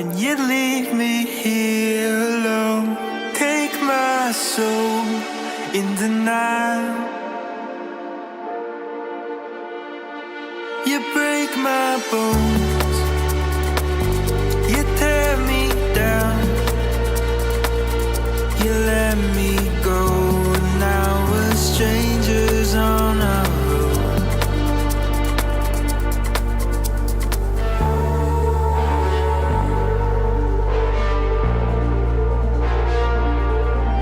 and you leave me here alone. Take my soul in denial. You break my bones, you tear me down, you let me go, and now we're strangers on our own.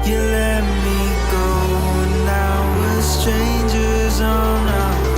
You let me go, and now we're strangers on our own.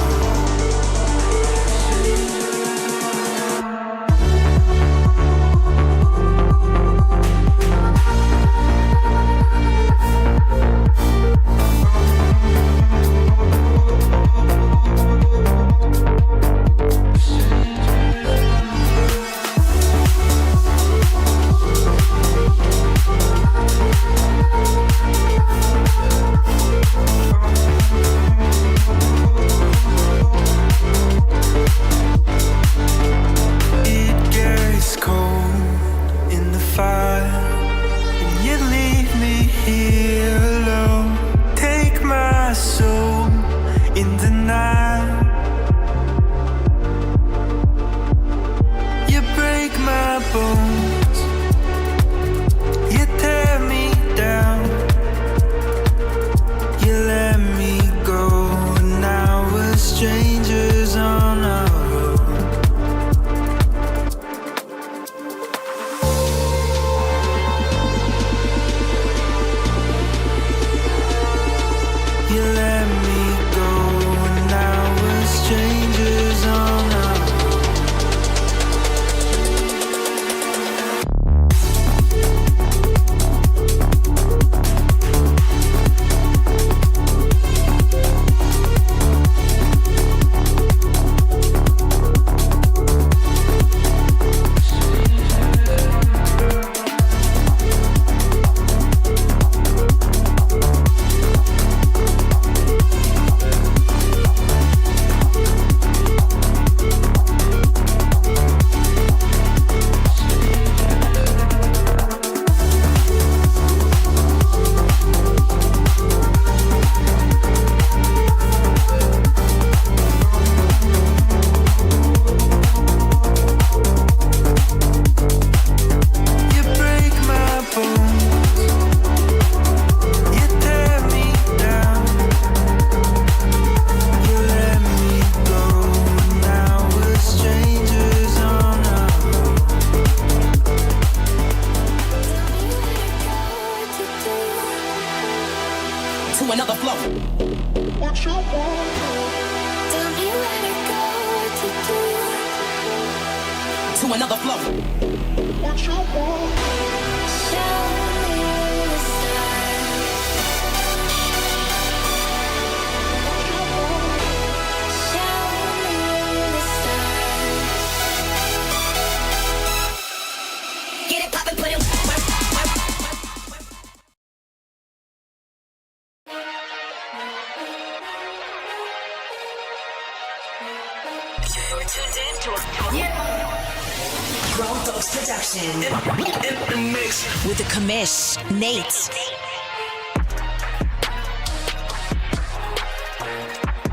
With the Commish, Nate.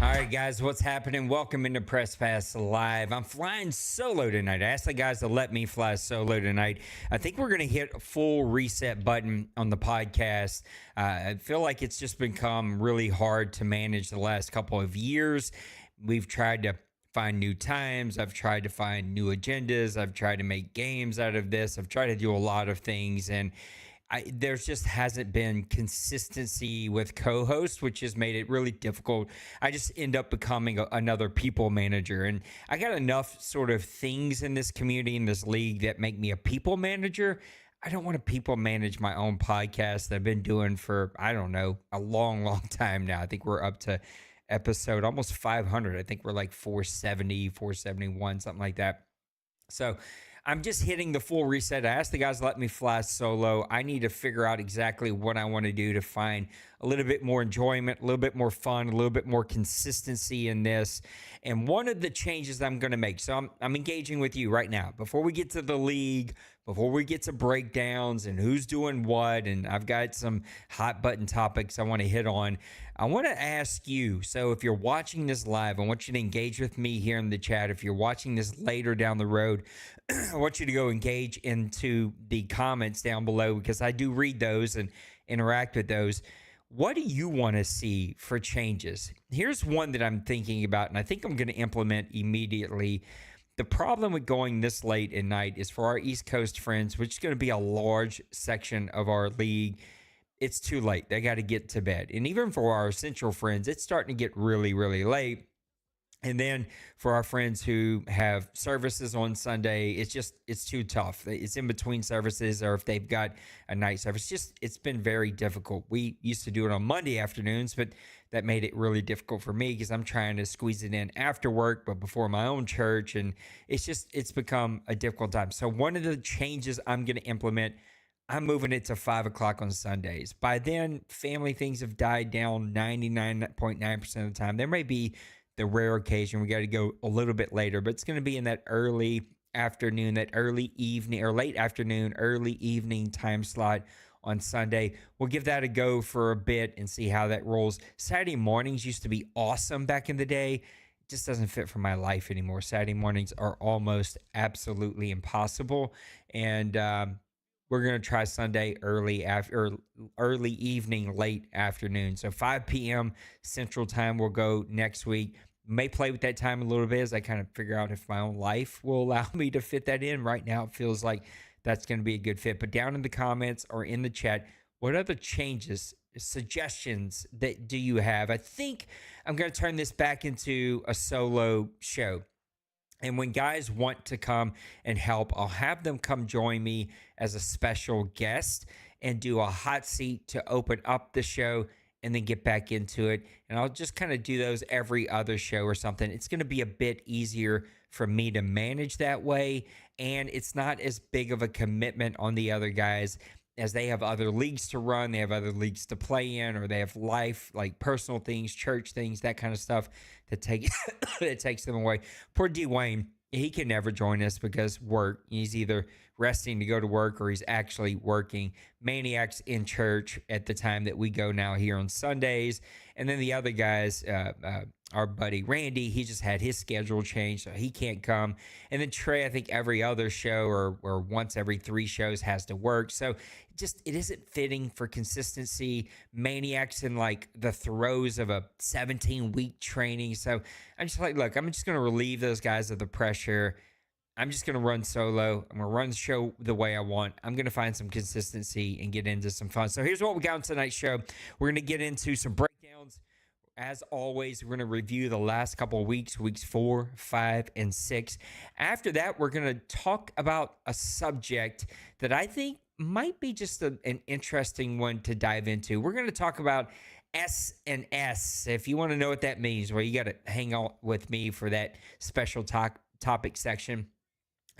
All right, guys, what's happening? Welcome into Press Pass Live. I'm flying solo tonight. I asked the guys to let me fly solo tonight. I think we're going to hit a full reset button on the podcast. I feel like it's just become really hard to manage the last couple of years. We've tried to find new times. I've tried to find new agendas. I've tried to make games out of this. I've tried to do a lot of things, and there's just hasn't been consistency with co-hosts, which has made it really difficult. I just end up becoming another people manager, and I got enough sort of things in this community, in this league, that make me a people manager. I don't want to people manage my own podcast that I've been doing for, I don't know, a long, long time now. I think we're up to episode almost 500. I think we're like 470, 471, something like that. So I'm just hitting the full reset. I asked the guys to let me fly solo. I need to figure out exactly what I want to do to find a little bit more enjoyment, a little bit more fun, a little bit more consistency in this. And one of the changes I'm going to make, so I'm engaging with you right now before we get to the league, before we get to breakdowns and who's doing what, and I've got some hot button topics I want to hit on. I want to ask you, so if you're watching this live, I want you to engage with me here in the chat. If you're watching this later down the road, I want you to go engage into the comments down below, because I do read those and interact with those. What do you want to see for changes? Here's one that I'm thinking about, and I think I'm going to implement immediately. The problem with going this late at night is for our East Coast friends, which is going to be a large section of our league, it's too late. They got to get to bed. And even for our Central friends, it's starting to get really, really late. And then for our friends who have services on Sunday, it's too tough. It's in between services, or if they've got a night service, it's been very difficult. We used to do it on Monday afternoons, but that made it really difficult for me because I'm trying to squeeze it in after work, but before my own church. And it's become a difficult time. So one of the changes I'm going to implement, I'm moving it to 5 o'clock on Sundays. By then, family things have died down 99.9% of the time. There may be the rare occasion we got to go a little bit later, but it's going to be in that early afternoon, that early evening or late afternoon, early evening time slot on Sunday. We'll give that a go for a bit and see how that rolls. Saturday mornings used to be awesome back in the day. It just doesn't fit for my life anymore. Saturday mornings are almost absolutely impossible. And we're going to try Sunday early evening, late afternoon. So 5 p.m. Central Time will go next week. May play with that time a little bit as I kind of figure out if my own life will allow me to fit that in. Right now, it feels like that's going to be a good fit. But down in the comments or in the chat, what other changes, suggestions that do you have? I think I'm going to turn this back into a solo show. And when guys want to come and help, I'll have them come join me as a special guest and do a hot seat to open up the show and then get back into it. And I'll just kind of do those every other show or something. It's going to be a bit easier for me to manage that way. And it's not as big of a commitment on the other guys, as they have other leagues to run, they have other leagues to play in, or they have life, like personal things, church things, that kind of stuff that takes them away. Poor Dwayne, he can never join us because work. He's either resting to go to work or he's actually working. Maniac's in church at the time that we go now here on Sundays. And then the other guys, our buddy Randy, he just had his schedule changed, so he can't come. And then Trey, I think every other show or once every 3 shows has to work. So it isn't fitting for consistency. Maniac's in like the throes of a 17-week training. So I'm just like, look, I'm just going to relieve those guys of the pressure. I'm just going to run solo. I'm going to run the show the way I want. I'm going to find some consistency and get into some fun. So here's what we got on tonight's show. We're going to get into some breakdowns. As always, we're going to review the last couple of weeks 4, 5, and 6. After that, we're going to talk about a subject that I think might be just an interesting one to dive into. We're going to talk about S&S. If you want to know what that means, well, you got to hang out with me for that special topic section.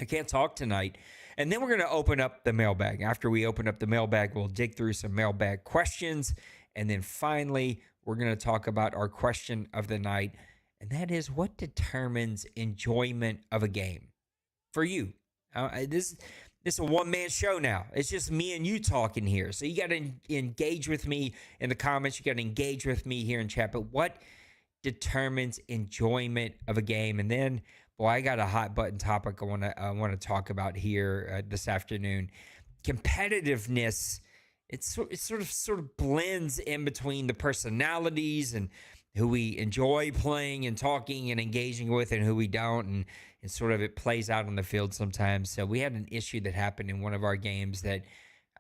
I can't talk tonight. And then we're going to open up the mailbag. After we open up the mailbag, we'll dig through some mailbag questions. And then finally, we're going to talk about our question of the night. And that is, what determines enjoyment of a game for you? This is a one-man show now. It's just me and you talking here. So you got to engage with me in the comments. You got to engage with me here in chat. But what determines enjoyment of a game? And then, boy, I got a hot button topic I want to talk about here this afternoon. Competitiveness. It sort of blends in between the personalities and who we enjoy playing and talking and engaging with, and who we don't, and sort of it plays out on the field sometimes. So we had an issue that happened in one of our games that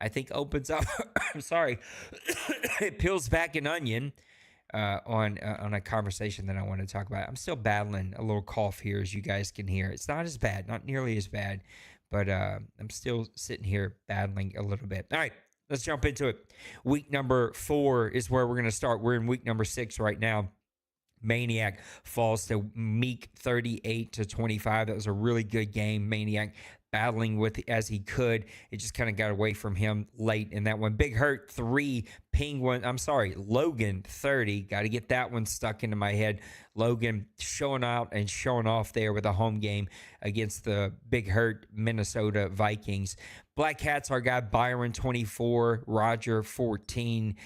I think opens up. I'm sorry, it peels back an onion on a conversation that I want to talk about. I'm still battling a little cough here, as you guys can hear. It's not as bad, not nearly as bad, but I'm still sitting here battling a little bit. All right. Let's jump into it. Week number 4 is where we're going to start. We're in week number 6 right now. Maniac falls to Meek 38-25. That was a really good game. Maniac battling with as he could. It just kind of got away from him late in that one. Big Hurt 3, Logan 30. Got to get that one stuck into my head. Logan showing out and showing off there with a home game against the Big Hurt Minnesota Vikings. Black Hats, our guy Byron 24, Roger 14.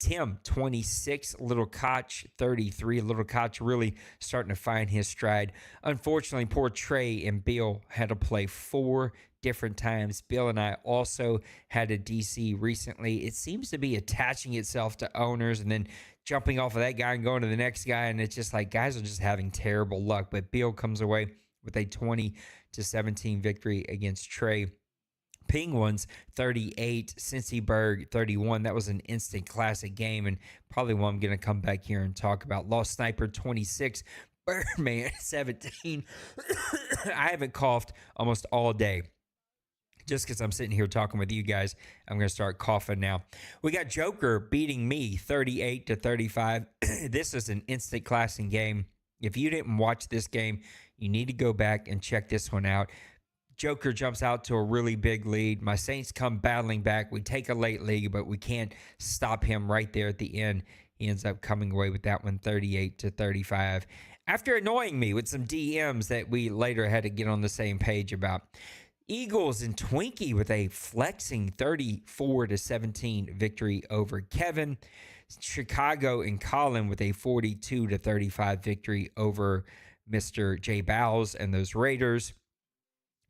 Tim, 26, Little Koch, 33. Little Koch really starting to find his stride. Unfortunately, poor Trey and Bill had to play 4 different times. Bill and I also had a DC recently. It seems to be attaching itself to owners and then jumping off of that guy and going to the next guy. And it's just like guys are just having terrible luck. But Bill comes away with a 20-17 victory against Trey. Penguins 38, Cincyberg 31. That was an instant classic game and probably one I'm going to come back here and talk about. Lost Sniper 26, Birdman 17. I haven't coughed almost all day. Just because I'm sitting here talking with you guys, I'm going to start coughing now. We got Joker beating me 38-35. This is an instant classic game. If you didn't watch this game, you need to go back and check this one out. Joker jumps out to a really big lead. My Saints come battling back. We take a late lead, but we can't stop him right there at the end. He ends up coming away with that one 38-35. After annoying me with some DMs that we later had to get on the same page about. Eagles and Twinkie with a flexing 34-17 victory over Kevin. Chicago and Colin with a 42-35 victory over Mr. J. Bowles and those Raiders.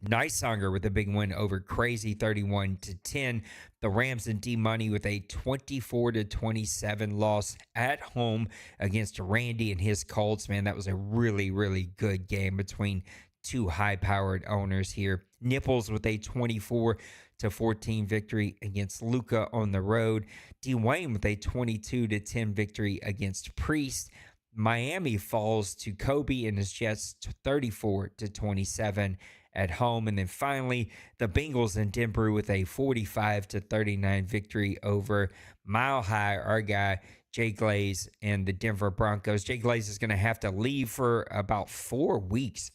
Nicehunger with a big win over Crazy 31-10. The Rams and D-Money with a 24-27 loss at home against Randy and his Colts. Man, that was a really, really good game between two high-powered owners here. Nipples with a 24-14 victory against Luca on the road. Dwayne with a 22-10 victory against Priest. Miami falls to Kobe and his Jets 34-27 at home. And then finally, the Bengals and Denver with a 45-39 victory over Mile High, our guy Jay Glaze and the Denver Broncos. Jay Glaze is going to have to leave for about 3 weeks,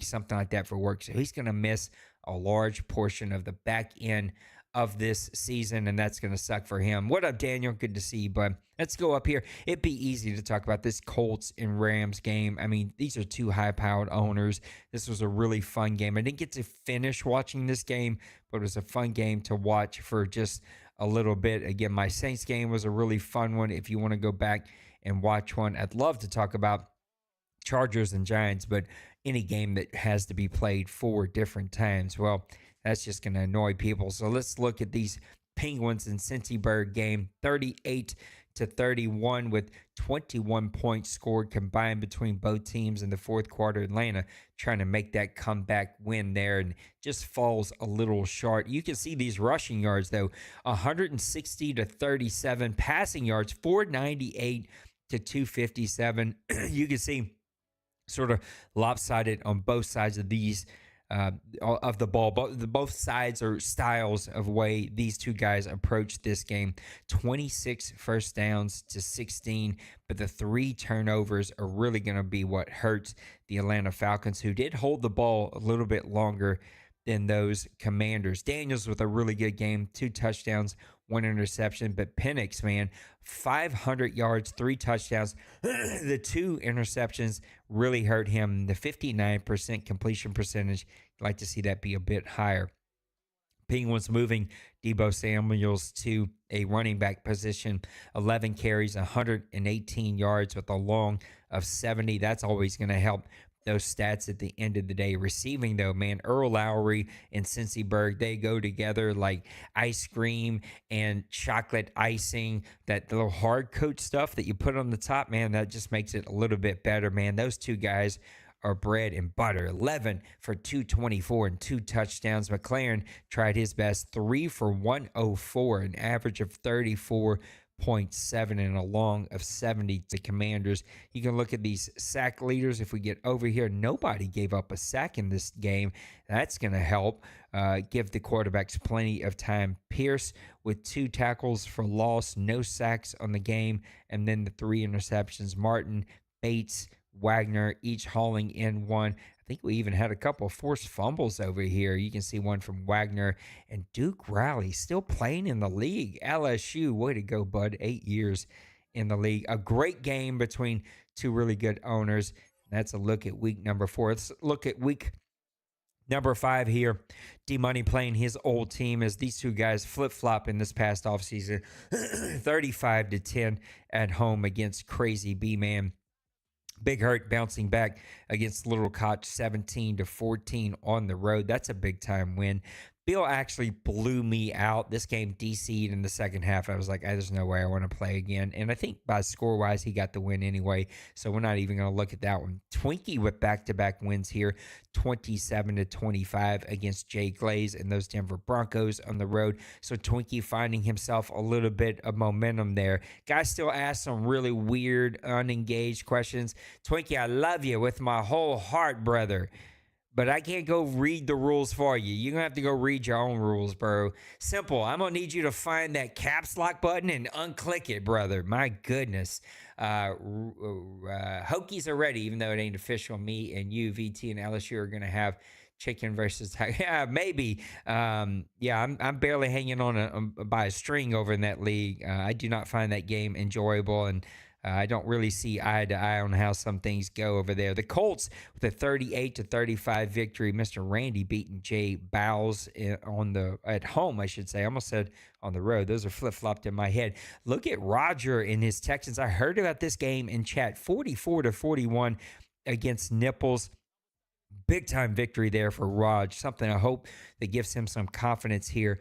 something like that for work. So he's going to miss a large portion of the back end of this season, and that's going to suck for him. What up, Daniel? Good to see you, bud. Let's go up here. It'd be easy to talk about this Colts and Rams game. I mean, these are two high-powered owners. This was a really fun game. I didn't get to finish watching this game, but it was a fun game to watch for just a little bit. Again, my Saints game was a really fun one. If you want to go back and watch one, I'd love to talk about Chargers and Giants, but any game that has to be played 4 different times, well, that's just going to annoy people. So let's look at these Penguins and Cincyberg game. 38-31 with 21 points scored combined between both teams in the fourth quarter. Atlanta trying to make that comeback win there and just falls a little short. You can see these rushing yards, though, 160-37. Passing yards, 498-257. You can see sort of lopsided on both sides of these of the ball. Both sides are styles of way these two guys approach this game. 26 first downs to 16, but the 3 turnovers are really going to be what hurts the Atlanta Falcons, who did hold the ball a little bit longer than those Commanders. Daniels with a really good game, 2 touchdowns, 1 interception, but Penix, man, 500 yards, 3 touchdowns. The 2 interceptions really hurt him. The 59% completion percentage, I'd like to see that be a bit higher. Penguins moving Deebo Samuels to a running back position, 11 carries, 118 yards with a long of 70. That's always going to help those stats at the end of the day. Receiving, though, man, Earl Lowry and Cincyberg, they go together like ice cream and chocolate icing. That little hard coat stuff that you put on the top, man, that just makes it a little bit better, man. Those two guys are bread and butter. 11 for 224 and 2 touchdowns. McLaren tried his best, 3 for 104, an average of 34.7 and a long of 70 to Commanders. You can look at these sack leaders. If we get over here, nobody gave up a sack in this game. That's going to help give the quarterbacks plenty of time. Pierce with 2 tackles for loss, no sacks on the game, and then the 3 interceptions. Martin, Bates, Wagner, each hauling in 1. I think we even had a couple of forced fumbles over here. You can see one from Wagner and Duke Riley still playing in the league. LSU, way to go, bud. 8 years in the league. A great game between two really good owners. That's a look at week number 4. Let's look at week number 5 here. D-Money playing his old team as these two guys flip-flop in this past offseason. 35-10 at home against Crazy B-Man. Big Hurt bouncing back against Little Koch 17-14 on the road. That's a big-time win. Bill actually blew me out. This game DC'd in the second half. I was like, there's no way I want to play again. And I think by score-wise, he got the win anyway, so we're not even going to look at that one. Twinkie with back-to-back wins here, 27-25 against Jay Glaze and those Denver Broncos on the road. So Twinkie finding himself a little bit of momentum there. Guys still ask some really weird, unengaged questions. Twinkie, I love you with my whole heart, brother. But I can't go read the rules for you. You're going to have to go read your own rules, bro. Simple. I'm going to need you to find that caps lock button and unclick it, brother. My goodness. Hokies are ready, even though it ain't official. Me and you, VT, and LSU are going to have chicken versus yeah, maybe. I'm barely hanging on by a string over in that league. I do not find that game enjoyable, and I don't really see eye to eye on how some things go over there. The Colts with a 38-35 victory. Mr. Randy beating Jay Bowles at home, I should say. I almost said on the road. Those are flip-flopped in my head. Look at Roger and his Texans. I heard about this game in chat. 44-41 against Nipples. Big time victory there for Raj. Something I hope that gives him some confidence here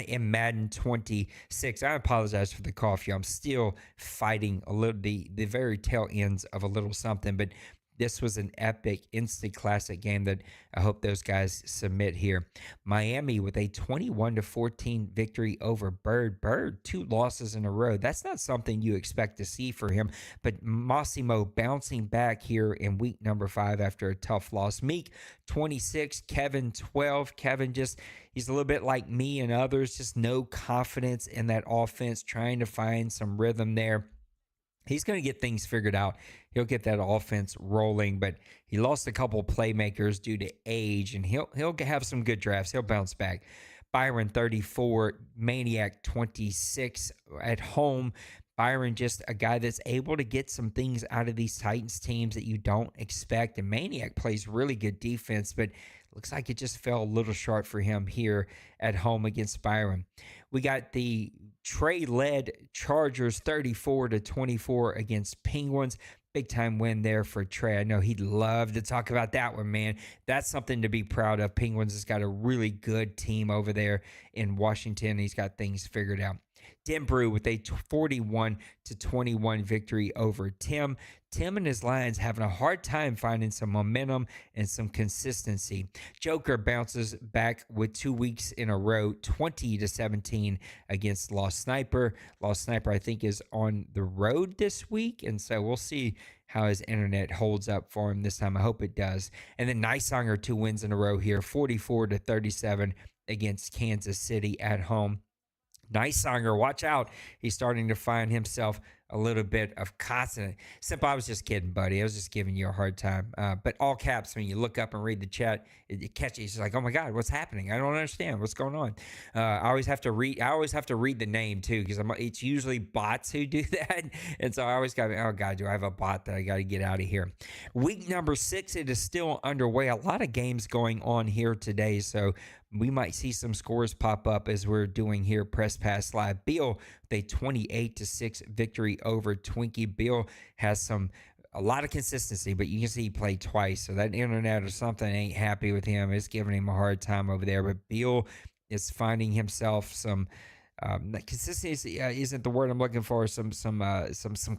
in Madden 26. I apologize for the cough, y'all. I'm still fighting a little the very tail ends of a little something, but this was an epic instant classic game that I hope those guys submit here. Miami with a 21-14 victory over Bird. Bird, 2 losses in a row. That's not something you expect to see for him, but Massimo bouncing back here in week number 5 after a tough loss. Meek, 26, Kevin, 12. Kevin he's a little bit like me and others, just no confidence in that offense, trying to find some rhythm there. He's going to get things figured out. He'll get that offense rolling, but he lost a couple playmakers due to age, and he'll have some good drafts. He'll bounce back. Byron, 34, Maniac, 26 at home. Byron, just a guy that's able to get some things out of these Titans teams that you don't expect. And Maniac plays really good defense, but looks like it just fell a little short for him here at home against Byron. We got the Trey-led Chargers 34-24 against Penguins. Big time win there for Trey. I know he'd love to talk about that one, man. That's something to be proud of. Penguins has got a really good team over there in Washington. He's got things figured out. Denbrew with a 41-21 victory over Tim. Tim and his Lions having a hard time finding some momentum and some consistency. Joker bounces back with 2 weeks in a row, 20-17 against Lost Sniper. Lost Sniper, I think, is on the road this week, and so we'll see how his internet holds up for him this time. I hope it does. And then Nicehanger, 2 wins in a row here, 44-37 against Kansas City at home. Nicehanger, watch out. He's starting to find himself a little bit of constant. Simple, I was just kidding, buddy. I was just giving you a hard time. But all caps, when you look up and read the chat, it catches. It's like, oh my God, what's happening? I don't understand what's going on. I always have to read the name too, because it's usually bots who do that. And so I always got, oh God, do I have a bot that I got to get out of here? Week number 6, it is still underway. A lot of games going on here today. So we might see some scores pop up as we're doing here Press Pass Live. Beal with a 28-6 victory over Twinkie. Beal has a lot of consistency, but you can see he played twice. So that internet or something ain't happy with him. It's giving him a hard time over there. But Beal is finding himself some consistency isn't the word I'm looking for. Some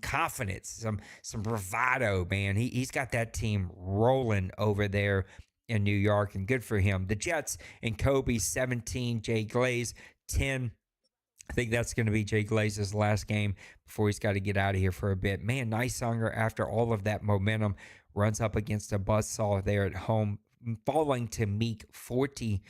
confidence, some bravado, man. He's got that team rolling over there in New York, and good for him. The Jets and Kobe, 17, Jay Glaze, 10. I think that's going to be Jay Glaze's last game before he's got to get out of here for a bit. Man, Nicehanger, after all of that momentum, runs up against a buzzsaw there at home, falling to Meek 40-26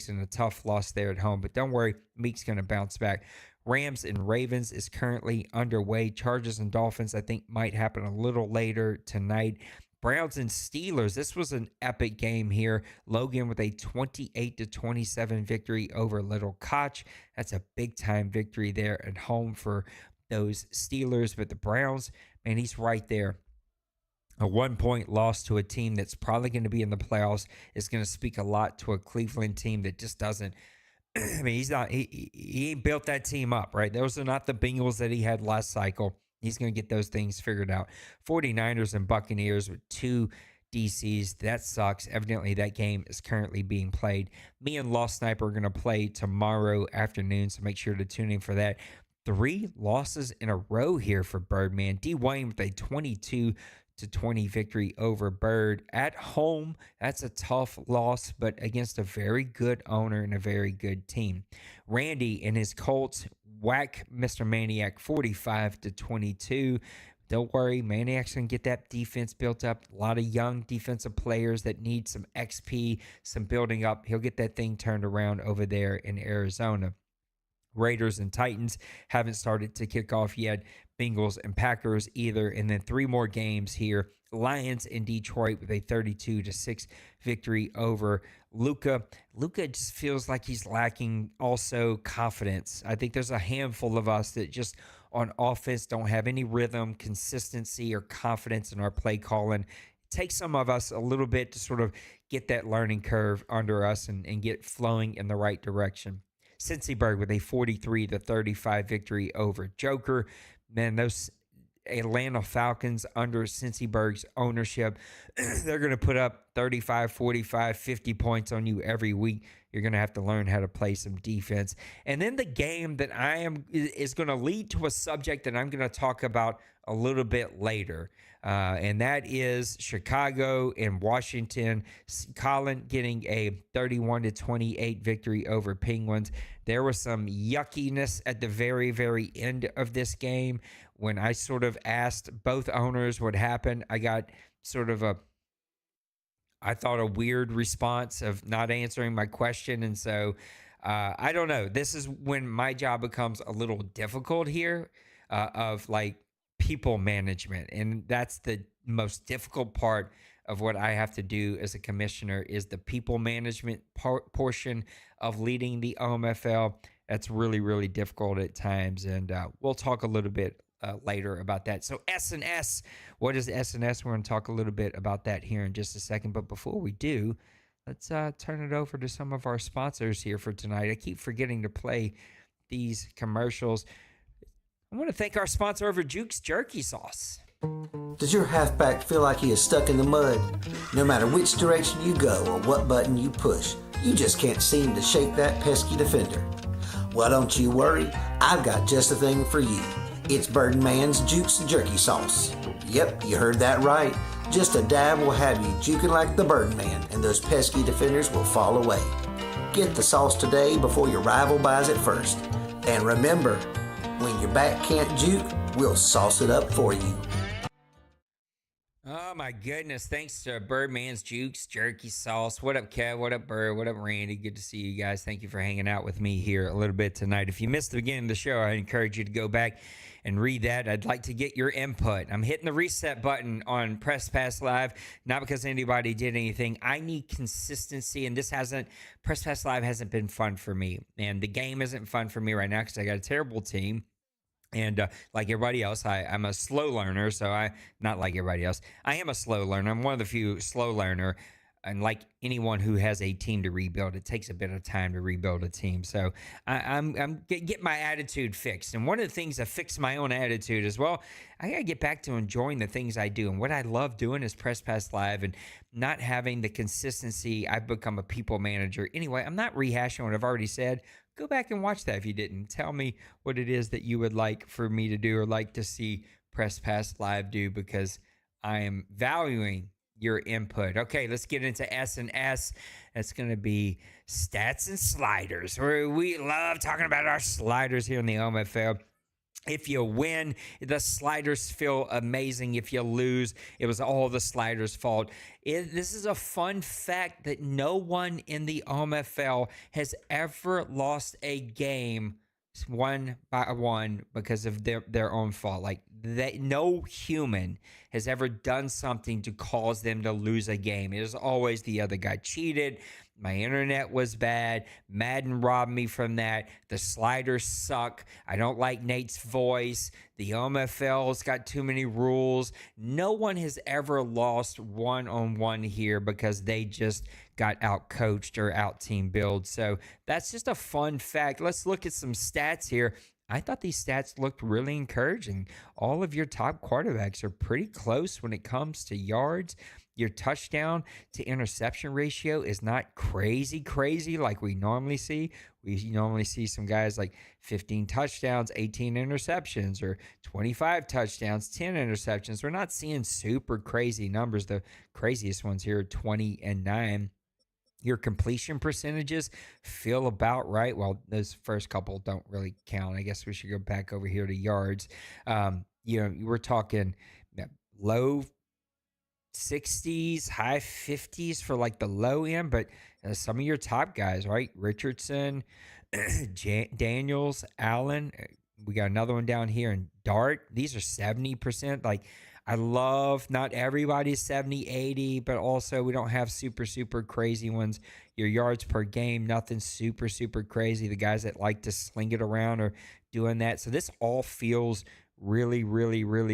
and a tough loss there at home. But don't worry, Meek's going to bounce back. Rams and Ravens is currently underway. Chargers and Dolphins, I think, might happen a little later tonight. Browns and Steelers. This was an epic game here. Logan with a 28-27 victory over Little Koch. That's a big-time victory there at home for those Steelers. But the Browns, man, he's right there. A 1-point loss to a team that's probably going to be in the playoffs is going to speak a lot to a Cleveland team that just doesn't. I mean, he ain't built that team up, right? Those are not the Bengals that he had last cycle. He's going to get those things figured out. 49ers and Buccaneers with 2 DCs. That sucks. Evidently, that game is currently being played. Me and Lost Sniper are going to play tomorrow afternoon, so make sure to tune in for that. 3 losses in a row here for Birdman. D. Wayne with a 22-20 victory over Bird at home. That's a tough loss, but against a very good owner and a very good team. Randy and his Colts whack Mr. Maniac 45-22. Don't worry, Maniac's going to get that defense built up. A lot of young defensive players that need some XP, some building up. He'll get that thing turned around over there in Arizona. Raiders and Titans haven't started to kick off yet. Bengals and Packers either. And then 3 more games here. Lions in Detroit with a 32-6 victory over Luka. Luka just feels like he's lacking also confidence. I think there's a handful of us that just on offense don't have any rhythm, consistency, or confidence in our play calling. It takes some of us a little bit to sort of get that learning curve under us and get flowing in the right direction. Cincyberg with a 43-35 victory over Joker. Man, those Atlanta Falcons under Cincyberg's ownership, they're going to put up 35, 45, 50 points on you every week. You're going to have to learn how to play some defense. And then the game that is going to lead to a subject that I'm going to talk about a little bit later. And that is Chicago and Washington. Colin getting a 31-28 victory over Penguins. There was some yuckiness at the very, very end of this game. When I sort of asked both owners what happened, I got sort of I thought a weird response of not answering my question. And so I don't know. This is when my job becomes a little difficult here of like people management. And that's the most difficult part of what I have to do as a commissioner is the people management portion of leading the OMFL. That's really, really difficult at times. And we'll talk a little bit later about that. So S&S, what is S&S? We're going to talk a little bit about that here in just a second. But before we do, let's turn it over to some of our sponsors here for tonight. I keep forgetting to play these commercials. I want to thank our sponsor over Juke's Jerky Sauce. Does your halfback feel like he is stuck in the mud? No matter which direction you go or what button you push, you just can't seem to shake that pesky defender. Well, don't you worry. I've got just the thing for you. It's Birdman's Juke's Jerky Sauce. Yep, you heard that right. Just a dab will have you juking like the Birdman, and those pesky defenders will fall away. Get the sauce today before your rival buys it first. And remember, when your back can't juke, we'll sauce it up for you. Oh my goodness. Thanks to Birdman's Jukes Jerky Sauce. What up, Kev? What up, Bird? What up, Randy? Good to see you guys. Thank you for hanging out with me here a little bit tonight. If you missed the beginning of the show, I encourage you to go back and read that. I'd like to get your input. I'm hitting the reset button on Press Pass Live, not because anybody did anything. I need consistency, and Press Pass Live hasn't been fun for me. And the game isn't fun for me right now because I got a terrible team. And like everybody else, I'm a slow learner, so not like everybody else. I am a slow learner. I'm one of the few slow learner. And like anyone who has a team to rebuild, it takes a bit of time to rebuild a team. So I'm get my attitude fixed. And one of the things that fixed my own attitude as well, I got to get back to enjoying the things I do. And what I love doing is Press Pass Live and not having the consistency. I've become a people manager. Anyway, I'm not rehashing what I've already said. Go back and watch that if you didn't. Tell me what it is that you would like for me to do or like to see Press Pass Live do, because I am valuing your input. Okay, let's get into S&S. That's going to be stats and sliders. We love talking about our sliders here in the OMFL. If you win, the sliders feel amazing. If you lose, it was all the sliders' fault. This is a fun fact that no one in the OMFL has ever lost a game one by one because of their own fault. Like no human has ever done something to cause them to lose a game. It is always the other guy cheated. My internet was bad. Madden robbed me from that. The sliders suck. I don't like Nate's voice. The OMFL's got too many rules. No one has ever lost one-on-one here because they just got out-coached or out-team build. So that's just a fun fact. Let's look at some stats here. I thought these stats looked really encouraging. All of your top quarterbacks are pretty close when it comes to yards. Your touchdown to interception ratio is not crazy like we normally see. We normally see some guys like 15 touchdowns, 18 interceptions, or 25 touchdowns, 10 interceptions. We're not seeing super crazy numbers. The craziest ones here are 20 and 9. Your completion percentages feel about right. Well, those first couple don't really count. I guess we should go back over here to yards. We're talking low 60s, high 50s for like the low end, but some of your top guys, right? Richardson, Daniels, Allen. We got another one down here in Dart. These are 70%. Like, I love not everybody's 70, 80, but also we don't have super crazy ones. Your yards per game, nothing super crazy. The guys that like to sling it around are doing that. So this all feels really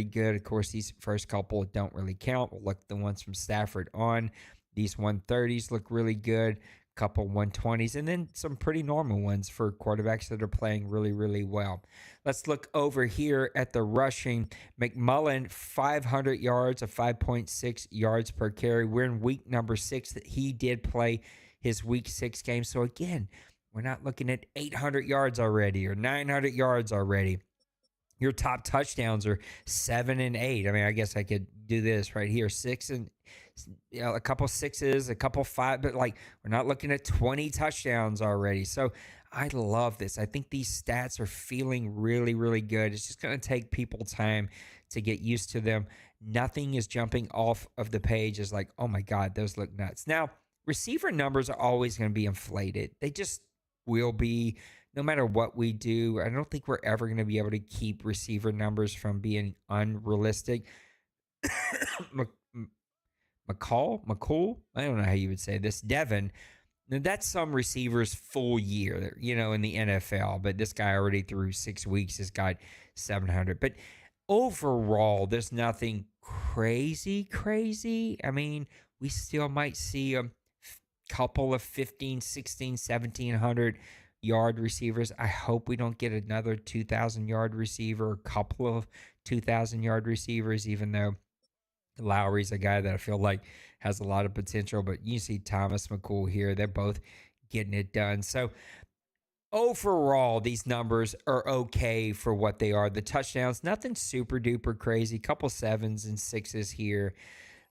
good. Of course, these first couple don't really count. We'll look at the ones from Stafford on. These 130s look really good. Couple 120s, and then some pretty normal ones for quarterbacks that are playing really well. Let's look over here at the rushing. McMullen, 500 yards of 5.6 yards per carry. We're in week number 6 that he did play his week 6 game. So again, we're not looking at 800 yards already or 900 yards already. Your top touchdowns are 7 and 8. I mean, I guess I could do this right here. 6 and a couple 6s, a couple 5, but like we're not looking at 20 touchdowns already. So I love this. I think these stats are feeling really good. It's just going to take people time to get used to them. Nothing is jumping off of the page as like, oh my God, those look nuts. Now, receiver numbers are always going to be inflated. They just will be. No matter what we do, I don't think we're ever going to be able to keep receiver numbers from being unrealistic. McCall, I don't know how you would say this. Devin, that's some receivers full year, in the NFL. But this guy already through 6 weeks has got 700. But overall, there's nothing crazy. I mean, we still might see a couple of 15, 16, 1700 yard receivers. I hope we don't get another 2,000 yard receiver, a couple of 2,000 yard receivers, even though Lowry's a guy that I feel like has a lot of potential. But you see Thomas McCool here. They're both getting it done. So overall, these numbers are okay for what they are. The touchdowns, nothing super duper crazy. Couple 7s and 6s here.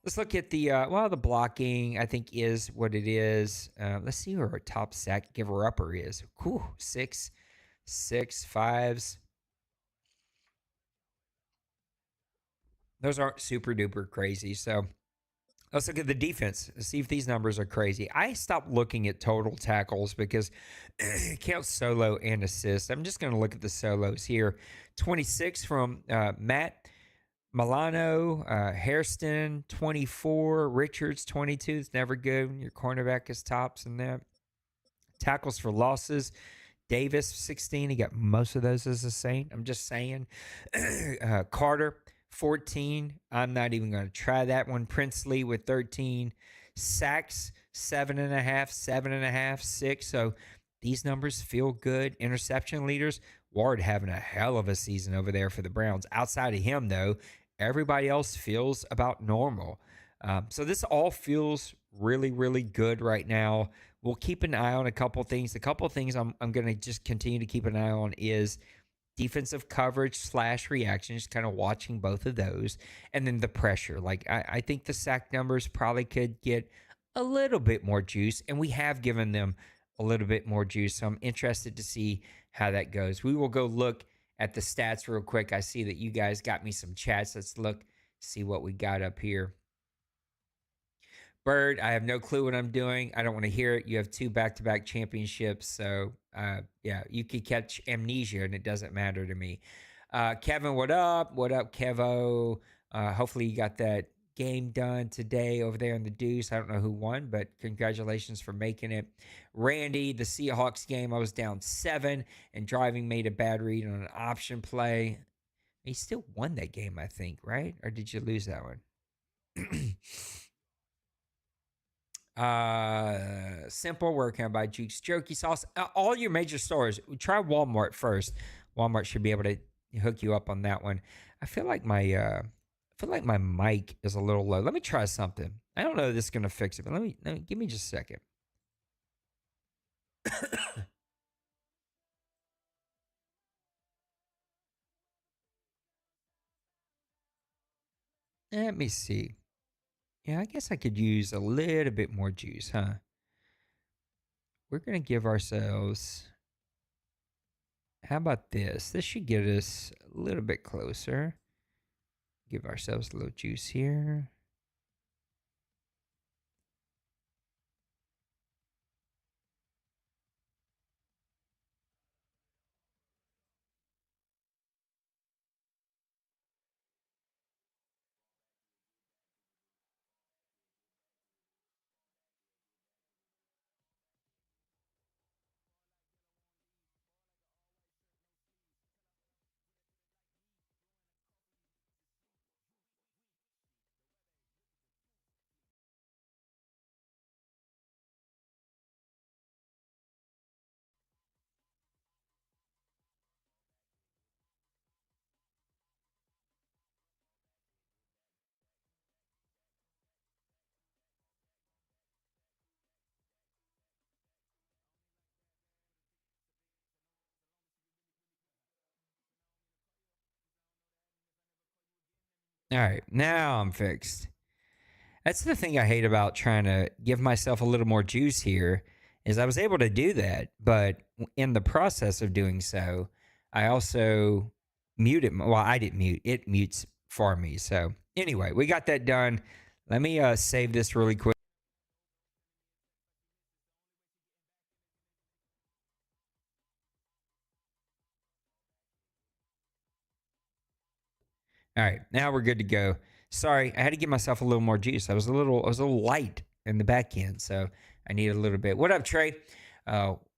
Let's look at the blocking, I think, is what it is. Let's see where our top sack giver-upper is. Whew, 6, 5s. Those aren't super duper crazy. So let's look at the defense. Let's see if these numbers are crazy. I stopped looking at total tackles because it counts solo and assist. I'm just going to look at the solos here. 26 from Matt. Milano, Hairston, 24. Richards, 22. It's never good when your cornerback is tops in that. Tackles for losses. Davis, 16. He got most of those as a Saint. I'm just saying. Carter, 14. I'm not even going to try that one. Princely with 13. Sacks, 7.5, 6. So these numbers feel good. Interception leaders. Ward having a hell of a season over there for the Browns. Outside of him, though, everybody else feels about normal. So this all feels really good right now. We'll keep an eye on a couple things. The couple things I'm going to just continue to keep an eye on is defensive coverage / reaction, just kind of watching both of those. And then the pressure. Like, I think the sack numbers probably could get a little bit more juice, and we have given them a little bit more juice. So I'm interested to see how that goes. We will go look at the stats real quick. I see that you guys got me some chats. Let's look, see what we got up here. Bird, I have no clue what I'm doing. I don't want to hear it. You have 2 back-to-back championships, so yeah, you could catch amnesia and it doesn't matter to me. Kevin, what up? What up, Kevo? Hopefully you got that game done today over there in the Deuce. I don't know who won, but congratulations for making it. Randy, the Seahawks game, I was down 7 and driving made a bad read on an option play. He still won that game, I think, right? Or did you lose that one? Simple, where can I buy Juke's jerky sauce? All your major stores. Try Walmart first. Walmart should be able to hook you up on that one. I feel like my mic is a little low. Let me try something. I don't know if this is gonna fix it, but let me give me just a second. Let me see. Yeah, I guess I could use a little bit more juice, huh? We're going to give ourselves... How about this? This should get us a little bit closer. Give ourselves a little juice here. All right, now I'm fixed. That's the thing I hate about trying to give myself a little more juice here is I was able to do that, but in the process of doing so, I also muted. Well, I didn't mute. It mutes for me. So anyway, we got that done. Let me save this really quick. All right, now we're good to go. Sorry, I had to give myself a little more juice. I was a little light in the back end, so I need a little bit. What up, Trey?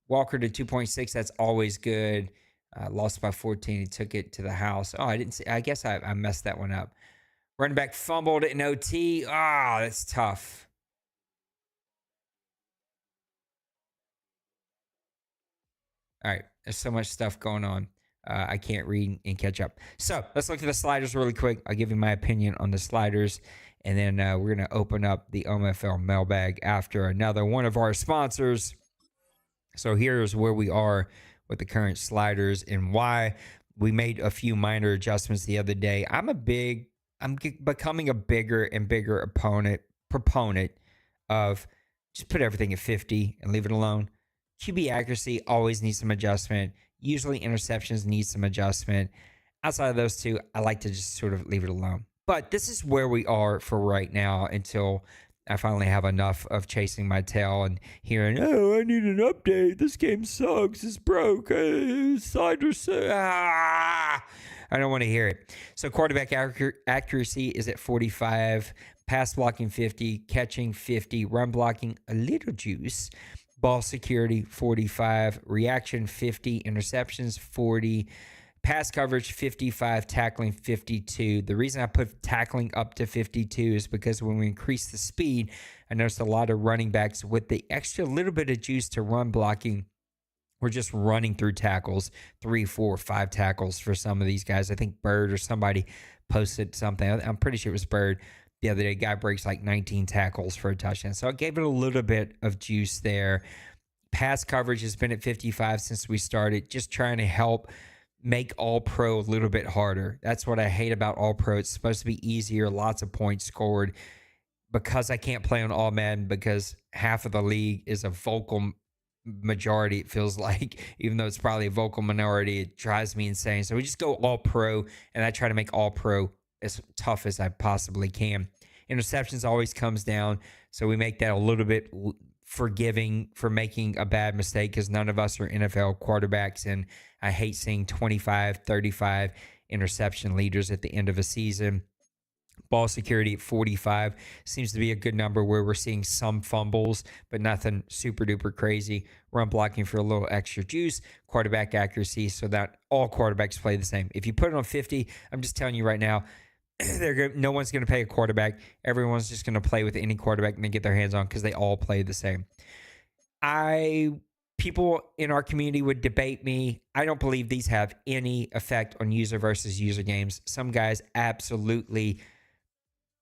Walker to 2.6. That's always good. Lost by 14. He took it to the house. Oh, I didn't see. I guess I messed that one up. Running back fumbled in OT. Ah, that's tough. All right, there's so much stuff going on. I can't read and catch up. So let's look at the sliders really quick. I'll give you my opinion on the sliders, and then we're going to open up the OMFL mailbag after another one of our sponsors. So here's where we are with the current sliders and why we made a few minor adjustments the other day. I'm becoming a bigger and bigger proponent of just put everything at 50 and leave it alone. QB accuracy always needs some adjustment. Usually interceptions need some adjustment. Outside of those two, I like to just sort of leave it alone. But this is where we are for right now until I finally have enough of chasing my tail and hearing, oh, I need an update. This game sucks. It's broke. Sliders. I don't want to hear it. So quarterback accuracy is at 45, pass blocking 50, catching 50, run blocking a little juice. Ball security, 45. Reaction, 50. Interceptions, 40. Pass coverage, 55. Tackling, 52. The reason I put tackling up to 52 is because when we increase the speed, I noticed a lot of running backs with the extra little bit of juice to run blocking, we're just running through tackles, 3, 4, 5 tackles for some of these guys. I think Bird or somebody posted something. I'm pretty sure it was Bird. The other day, guy breaks like 19 tackles for a touchdown. So I gave it a little bit of juice there. Pass coverage has been at 55 since we started, just trying to help make All-Pro a little bit harder. That's what I hate about All-Pro. It's supposed to be easier, lots of points scored. Because I can't play on All Madden because half of the league is a vocal majority, it feels like, even though it's probably a vocal minority, it drives me insane. So we just go All-Pro, and I try to make All-Pro as tough as I possibly can. Interceptions always comes down. So we make that a little bit forgiving for making a bad mistake because none of us are NFL quarterbacks. And I hate seeing 25, 35 interception leaders at the end of a season. Ball security at 45 seems to be a good number where we're seeing some fumbles, but nothing super duper crazy. Run blocking for a little extra juice. Quarterback accuracy so that all quarterbacks play the same. If you put it on 50, I'm just telling you right now, no one's going to pay a quarterback. Everyone's just going to play with any quarterback and they get their hands on because they all play the same. People in our community would debate me. I don't believe these have any effect on user versus user games. Some guys absolutely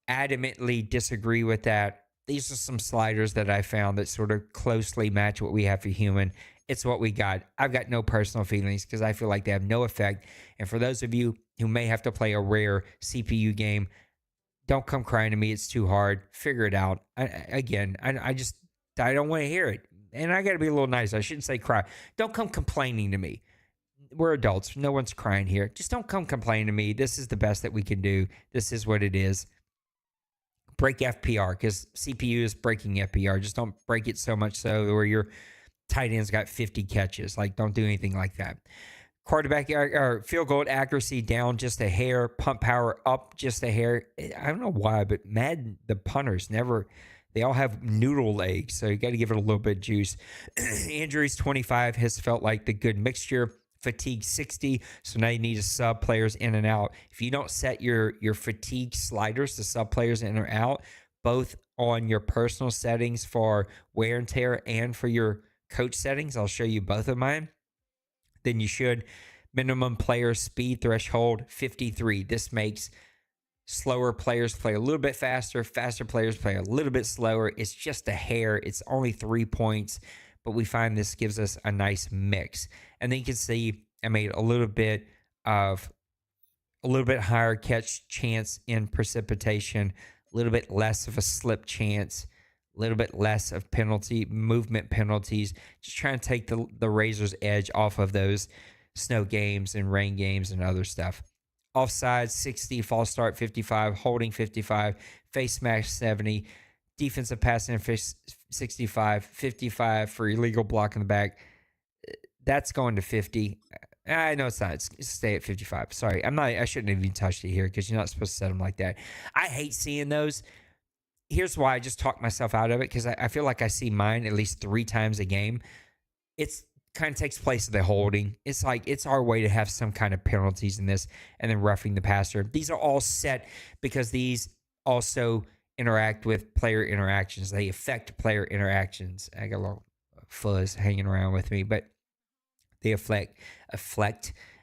adamantly disagree with that. These are some sliders that I found that sort of closely match what we have for human. It's what we got. I've got no personal feelings because I feel like they have no effect. And for those of you who may have to play a rare CPU game, don't come crying to me. It's too hard. Figure it out. I don't want to hear it. And I got to be a little nice. I shouldn't say cry. Don't come complaining to me. We're adults. No one's crying here. Just don't come complaining to me. This is the best that we can do. This is what it is. Break FPR because CPU is breaking FPR. Just don't break it so much so where your tight end's got 50 catches. Like, don't do anything like that. Quarterback or field goal accuracy down just a hair. Pump power up just a hair. I don't know why, but Madden, the punters never... They all have noodle legs, so you got to give it a little bit of juice. Injuries 25 has felt like the good mixture. Fatigue 60, so now you need to sub players in and out. If you don't set your fatigue sliders to sub players in or out, both on your personal settings for wear and tear and for your coach settings, I'll show you both of mine, then you should. Minimum player speed threshold 53. This makes slower players play a little bit faster, faster players play a little bit slower. It's just a hair. It's only 3 points, but we find this gives us a nice mix. And then you can see I made a little bit higher catch chance in precipitation, a little bit less of a slip chance, a little bit less of movement penalties, just trying to take the razor's edge off of those snow games and rain games and other stuff. Offside 60, false start 55, holding 55, face mask 70, defensive pass interference 65, 55 for illegal block in the back. That's going to 50. I know it's not. It's stay at 55. Sorry, I shouldn't have even touched it here because you're not supposed to set them like that. I hate seeing those. Here's why I just talked myself out of it, because I feel like I see mine at least 3 times a game. It's kind of takes place of the holding. It's like it's our way to have some kind of penalties in this, and then roughing the passer. These are all set because these also interact with player interactions. They affect player interactions. I got a little fuzz hanging around with me, but they affect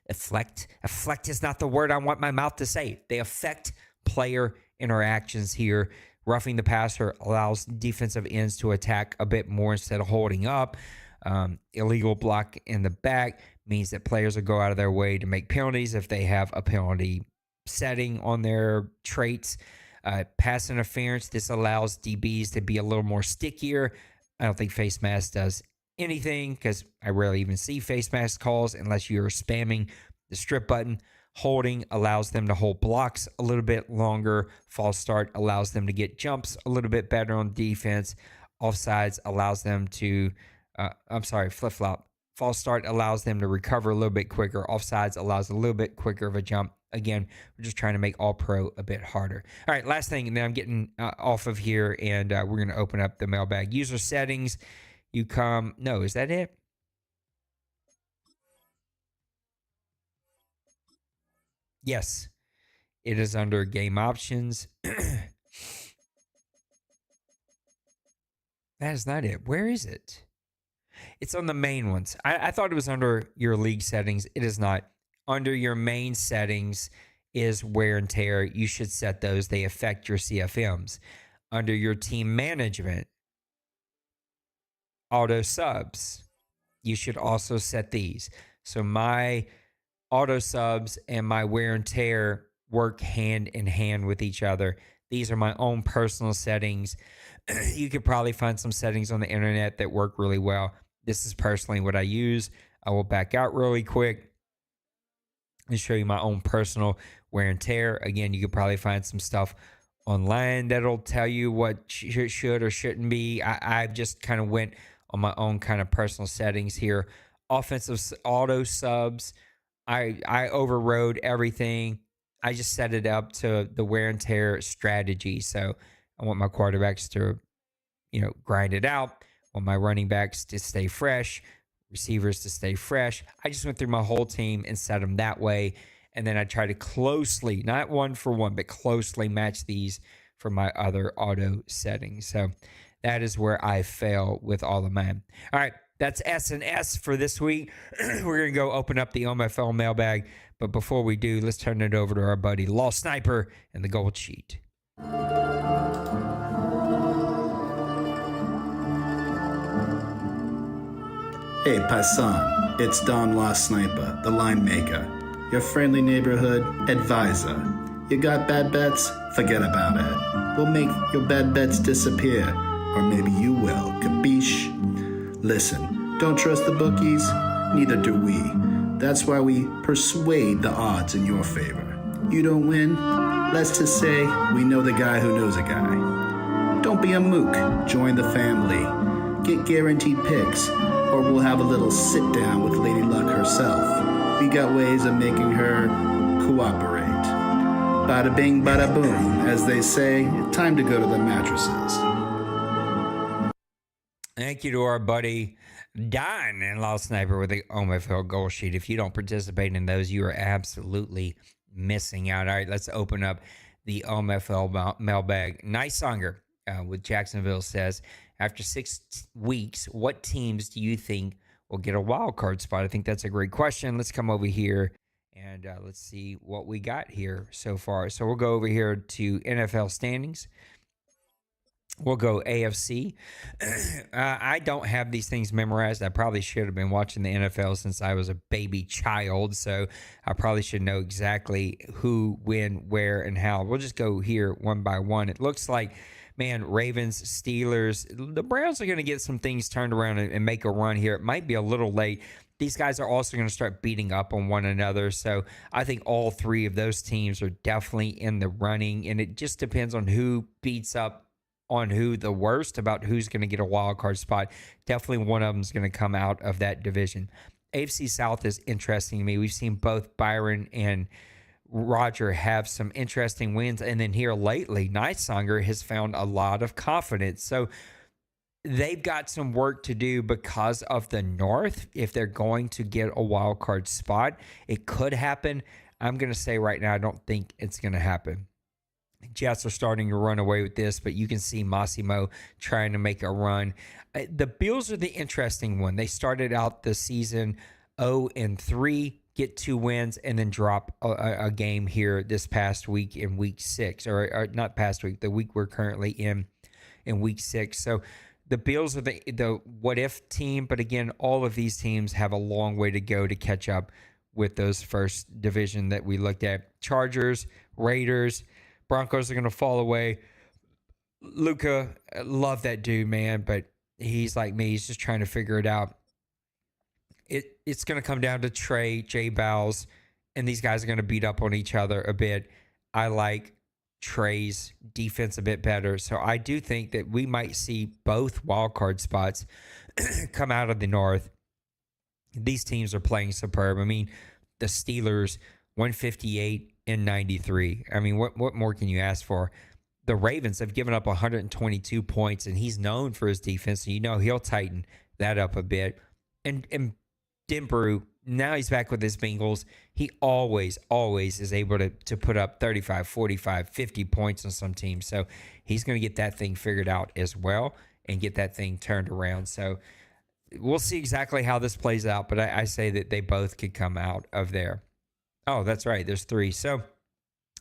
is not the word I want my mouth to say. They affect player interactions here. Roughing the passer allows defensive ends to attack a bit more instead of holding up. Illegal block in the back means that players will go out of their way to make penalties if they have a penalty setting on their traits. Pass interference, this allows DBs to be a little more stickier. I don't think face mask does anything because I rarely even see face mask calls unless you're spamming the strip button. Holding allows them to hold blocks a little bit longer. False start allows them to get jumps a little bit better on defense. Offsides allows them to, flip-flop. False start allows them to recover a little bit quicker. Offsides allows a little bit quicker of a jump. Again, we're just trying to make all pro a bit harder. All right, last thing, and then I'm getting off of here, and we're going to open up the mailbag. User settings. Is that it? Yes, it is under game options. That is not it. Where is it? It's on the main ones. I thought it was under your league settings. It is not. Under your main settings is wear and tear. You should set those. They affect your CFMs. Under your team management, auto subs, you should also set these. So my auto subs and my wear and tear work hand in hand with each other. These are my own personal settings. You could probably find some settings on the internet that work really well. This is personally what I use. I will back out really quick and show you my own personal wear and tear. Again, you could probably find some stuff online that'll tell you what should or shouldn't be. I've just kind of went on my own kind of personal settings here. Offensive auto subs, I overrode everything. I just set it up to the wear and tear strategy. So I want my quarterbacks to, grind it out. I want my running backs to stay fresh, receivers to stay fresh. I just went through my whole team and set them that way. And then I try to closely, not one for one, but closely match these for my other auto settings. So that is where I fail with all of mine. All right, that's S&S for this week. We're going to go open up the OMFL mailbag. But before we do, let's turn it over to our buddy Law Sniper and the Gold Sheet. Hey, Paisan, it's Don Law Sniper, the line maker, your friendly neighborhood advisor. You got bad bets? Forget about it. We'll make your bad bets disappear, or maybe you will. Commish? Listen, don't trust the bookies? Neither do we. That's why we persuade the odds in your favor. You don't win? Let's just say we know the guy who knows a guy. Don't be a mook. Join the family. Get guaranteed picks, or we'll have a little sit down with Lady Luck herself. We got ways of making her cooperate. Bada bing, bada boom. As they say, time to go to the mattresses. Thank you to our buddy Don and Law Sniper with the OMFL Goal Sheet. If you don't participate in those, you are absolutely missing out. All right, let's open up the OMFL mailbag. Nice Songer with Jacksonville says, after 6 weeks, what teams do you think will get a wild card spot? I think that's a great question. Let's come over here and let's see what we got here so far. So we'll go over here to NFL standings. We'll go AFC. I don't have these things memorized. I probably should have been watching the NFL since I was a baby child, so I probably should know exactly who, when, where, and how. We'll just go here one by one. It looks like, man, Ravens, Steelers, the Browns are going to get some things turned around and make a run here. It might be a little late. These guys are also going to start beating up on one another, so I think all three of those teams are definitely in the running, and it just depends on who beats up on who the worst about who's going to get a wild card spot. Definitely one of them is going to come out of that division. AFC South is interesting to me. We've seen both Byron and Roger have some interesting wins. And then here lately, Nightsonger has found a lot of confidence. So they've got some work to do because of the North. If they're going to get a wild card spot, it could happen. I'm going to say right now, I don't think it's going to happen. Jets are starting to run away with this, but you can see Massimo trying to make a run. The Bills are the interesting one. They started out the season 0-3, get 2 wins, and then drop a game here this past week in week 6, or not past week, the week we're currently in week 6. So the Bills are the what-if team, but again, all of these teams have a long way to go to catch up with those first division that we looked at. Chargers, Raiders, Broncos are going to fall away. Luka, love that dude, man, but he's like me. He's just trying to figure it out. It's going to come down to Trey, Jay Bowles, and these guys are going to beat up on each other a bit. I like Trey's defense a bit better, so I do think that we might see both wildcard spots come out of the North. These teams are playing superb. I mean, the Steelers, 158-93. I mean, what more can you ask for? The Ravens have given up 122 points, and he's known for his defense, so you know he'll tighten that up a bit. And Denbrew, now he's back with his Bengals. He always is able to put up 35, 45, 50 points on some teams. So he's going to get that thing figured out as well and get that thing turned around. So we'll see exactly how this plays out, but I say that they both could come out of there. Oh, that's right. There's 3. So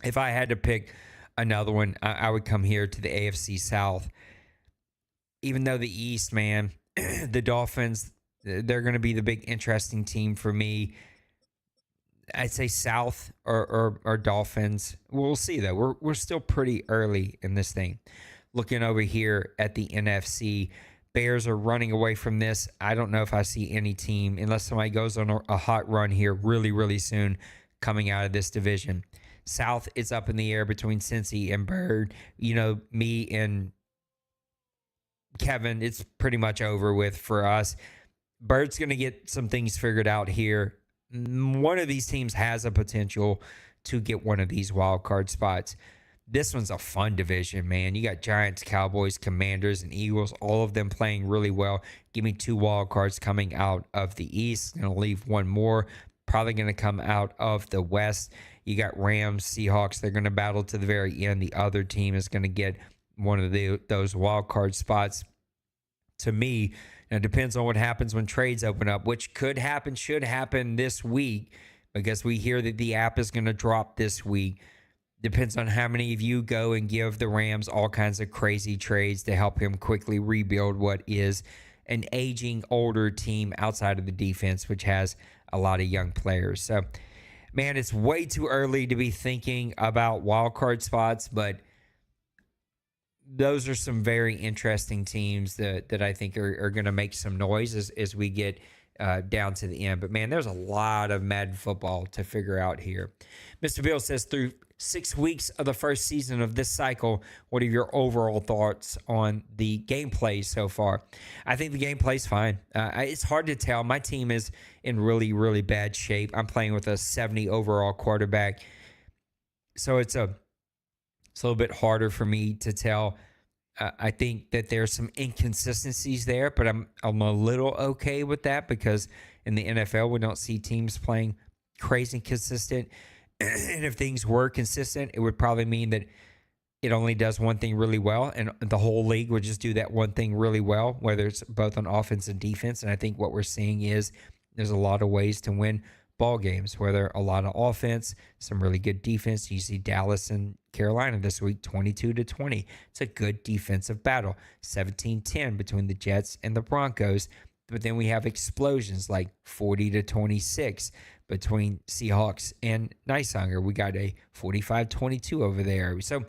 if I had to pick another one, I would come here to the AFC South. Even though the East, man, the Dolphins, they're going to be the big interesting team for me. I'd say South or Dolphins. We'll see, though. We're still pretty early in this thing. Looking over here at the NFC, Bears are running away from this. I don't know if I see any team, unless somebody goes on a hot run here really, really soon, coming out of this division. South, it's up in the air between Cincy and Bird. Me and Kevin, it's pretty much over with for us. Bird's going to get some things figured out here. One of these teams has a potential to get one of these wild card spots. This one's a fun division, man. You got Giants, Cowboys, Commanders, and Eagles, all of them playing really well. Give me 2 wild cards coming out of the East. Going to leave one more, probably going to come out of the West. You got Rams, Seahawks. They're going to battle to the very end. The other team is going to get one of those wild card spots. To me, it depends on what happens when trades open up, which could happen, should happen this week, because we hear that the app is going to drop this week. Depends on how many of you go and give the Rams all kinds of crazy trades to help him quickly rebuild what is an aging, older team outside of the defense, which has a lot of young players. So, man, it's way too early to be thinking about wild card spots, but those are some very interesting teams that I think are going to make some noise as we get down to the end. But, man, there's a lot of Madden football to figure out here. Mr. Bill says, through 6 weeks of the first season of this cycle, what are your overall thoughts on the gameplay so far? I think the gameplay's fine. It's hard to tell. My team is in really, really bad shape. I'm playing with a 70 overall quarterback. So it's a little bit harder for me to tell. I think that there's some inconsistencies there, but I'm a little okay with that, because in the NFL, we don't see teams playing crazy consistent. And if things were consistent, it would probably mean that it only does one thing really well, and the whole league would just do that one thing really well, whether it's both on offense and defense. And I think what we're seeing is there's a lot of ways to win ball games, whether a lot of offense, some really good defense. You see Dallas and Carolina this week, 22-20. It's a good defensive battle. 17-10 between the Jets and the Broncos. But then we have explosions like 40-26 between Seahawks and Nicehunger. We got a 45-22 over there. So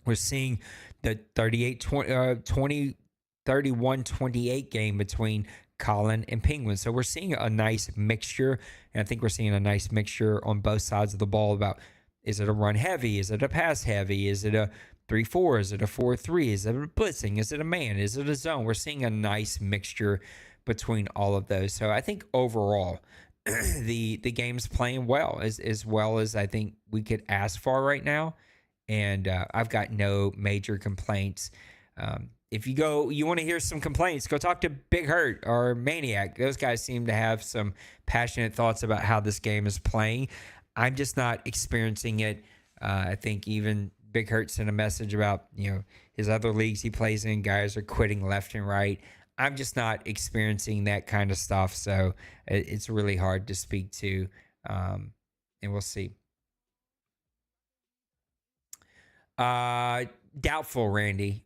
we're seeing the 31-28 game between Colin and Penguin. So we're seeing a nice mixture, and I think we're seeing a nice mixture on both sides of the ball about, is it a run heavy? Is it a pass heavy? Is it a 3-4? Is it a 4-3? Is it a blitzing? Is it a man? Is it a zone? We're seeing a nice mixture between all of those. So I think overall, the game's playing well as I think we could ask for right now. And I've got no major complaints. If you want to hear some complaints, go talk to Big Hurt or Maniac. Those guys seem to have some passionate thoughts about how this game is playing. I'm just not experiencing it. I think even Big Hurt sent a message about, his other leagues he plays in, guys are quitting left and right. I'm just not experiencing that kind of stuff. So it's really hard to speak to. And we'll see. Doubtful, Randy.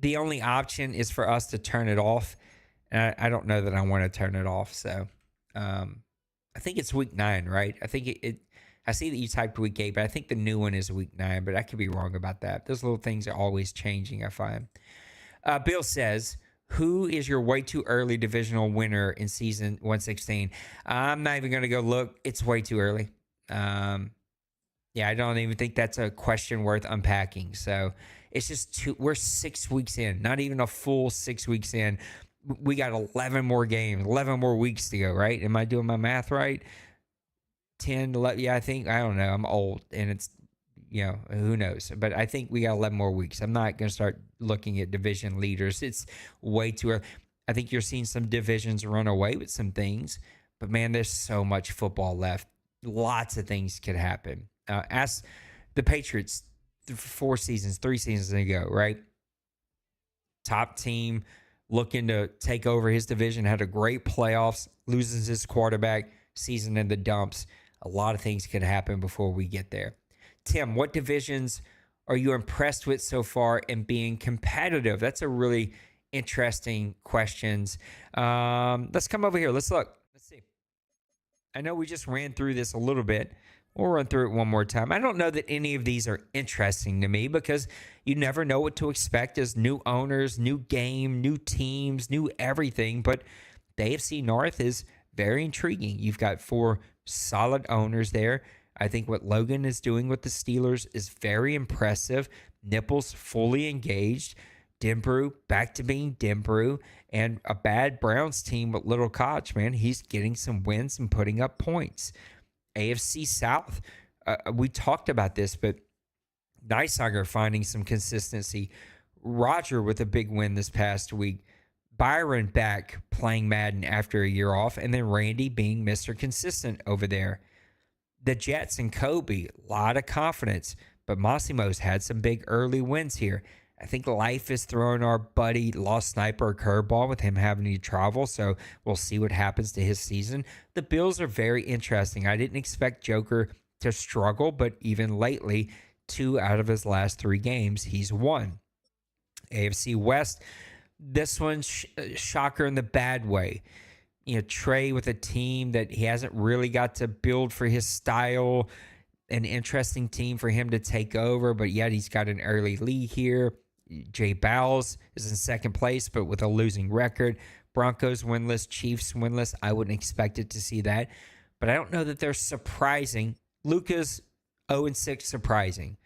The only option is for us to turn it off. And I don't know that I want to turn it off. So I think it's week 9, right? I think I see that you typed week 8, but I think the new one is week 9, but I could be wrong about that. Those little things are always changing, I find. Bill says, who is your way too early divisional winner in season 116? I'm not even going to go look. It's way too early. I don't even think that's a question worth unpacking. So it's just we're 6 weeks in, not even a full 6 weeks in. We got 11 more games, 11 more weeks to go, right? Am I doing my math right? 10, 11, I don't know. I'm old, and it's, who knows? But I think we got 11 more weeks. I'm not going to start looking at division leaders. It's way too early. I think you're seeing some divisions run away with some things, but man, there's so much football left. Lots of things could happen. Ask the Patriots 3 seasons ago, right? Top team looking to take over his division, had a great playoffs, loses his quarterback, season in the dumps. A lot of things could happen before we get there. Tim, what divisions are you impressed with so far in being competitive? That's a really interesting question. Let's come over here. Let's look. Let's see. I know we just ran through this a little bit. We'll run through it one more time. I don't know that any of these are interesting to me because you never know what to expect as new owners, new game, new teams, new everything. But the AFC North is very intriguing. You've got 4 solid owners there. I think what Logan is doing with the Steelers is very impressive. Nipples fully engaged. Denbrew back to being Denbrew. And a bad Browns team with Little Koch, man, he's getting some wins and putting up points. AFC South, we talked about this, but Neissager finding some consistency. Roger with a big win this past week. Byron back playing Madden after a year off. And then Randy being Mr. Consistent over there. The Jets and Kobe, a lot of confidence. But Massimo's had some big early wins here. I think life is throwing our buddy Lost Sniper a curveball with him having to travel, so we'll see what happens to his season. The Bills are very interesting. I didn't expect Joker to struggle, but even lately, 2 out of his last 3 games, he's won. AFC West, this one's shocker in the bad way. Trey with a team that he hasn't really got to build for his style, an interesting team for him to take over, but yet he's got an early lead here. Jay Bowles is in second place, but with a losing record. Broncos winless, Chiefs winless. I wouldn't expect it to see that, but I don't know that they're surprising. Luca's 0-6 surprising.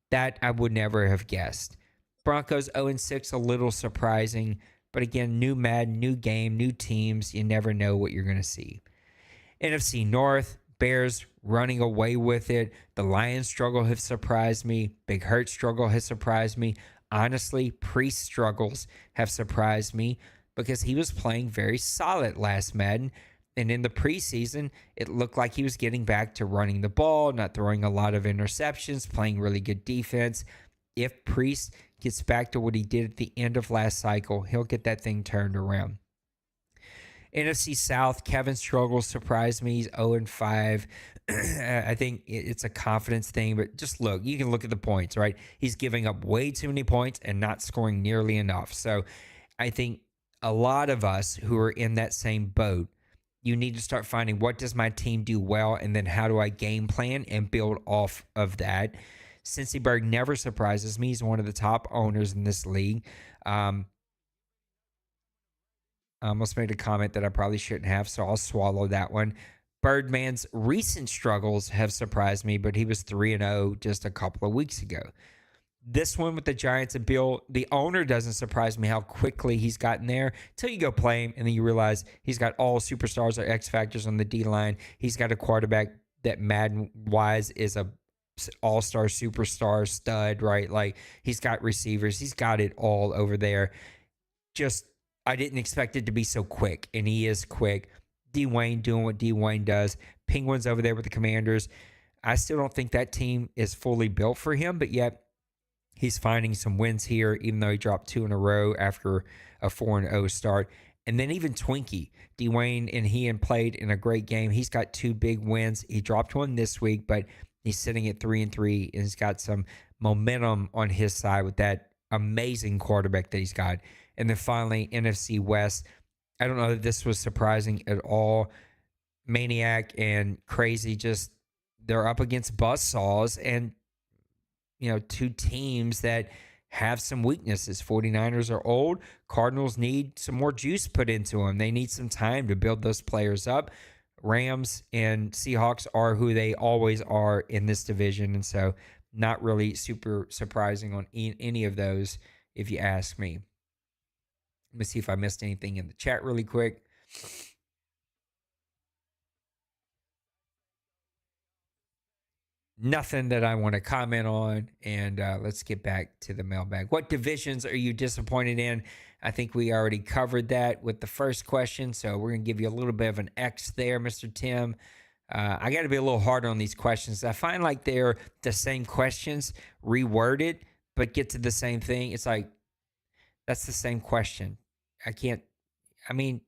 That I would never have guessed. Broncos 0-6 a little surprising, but again, new Madden, new game, new teams. You never know what you're going to see. NFC North, Bears running away with it. The Lions struggle has surprised me. Big Hurt struggle has surprised me. Honestly, Priest struggles have surprised me because he was playing very solid last Madden. And in the preseason, it looked like he was getting back to running the ball, not throwing a lot of interceptions, playing really good defense. If Priest gets back to what he did at the end of last cycle, he'll get that thing turned around. NFC South, Kevin struggles surprised me. He's 0-5. I think it's a confidence thing, but just look, you can look at the points, right? He's giving up way too many points and not scoring nearly enough. So I think a lot of us who are in that same boat, you need to start finding what does my team do well, and then how do I game plan and build off of that. Cincyberg never surprises me. He's one of the top owners in this league. I almost made a comment that I probably shouldn't have, so I'll swallow that one. Birdman's recent struggles have surprised me, but he was 3-0 just a couple of weeks ago. This one with the Giants and Bill, the owner doesn't surprise me how quickly he's gotten there until you go play him, and then you realize he's got all superstars or X factors on the D-line. He's got a quarterback that Madden-wise is a all-star, superstar, stud, right? Like, he's got receivers. He's got it all over there. Just, I didn't expect it to be so quick, and he is quick. D-Wayne doing what D-Wayne does. Penguins over there with the Commanders. I still don't think that team is fully built for him, but yet he's finding some wins here, even though he dropped 2 in a row after a 4-0 start. And then even Twinkie, D-Wayne and he played in a great game. He's got 2 big wins. He dropped one this week, but he's sitting at 3-3, and he's got some momentum on his side with that amazing quarterback that he's got. And then finally, NFC West. I don't know that this was surprising at all. Maniac and Crazy, just they're up against buzzsaws and, 2 teams that have some weaknesses. 49ers are old. Cardinals need some more juice put into them. They need some time to build those players up. Rams and Seahawks are who they always are in this division, and so not really super surprising on any of those, if you ask me. Let me see if I missed anything in the chat really quick. Nothing that I want to comment on, and let's get back to the mailbag. What divisions are you disappointed in? I think we already covered that with the first question, so we're going to give you a little bit of an X there, Mr. Tim. I got to be a little harder on these questions. I find like they're the same questions reworded, but get to the same thing. It's like, that's the same question.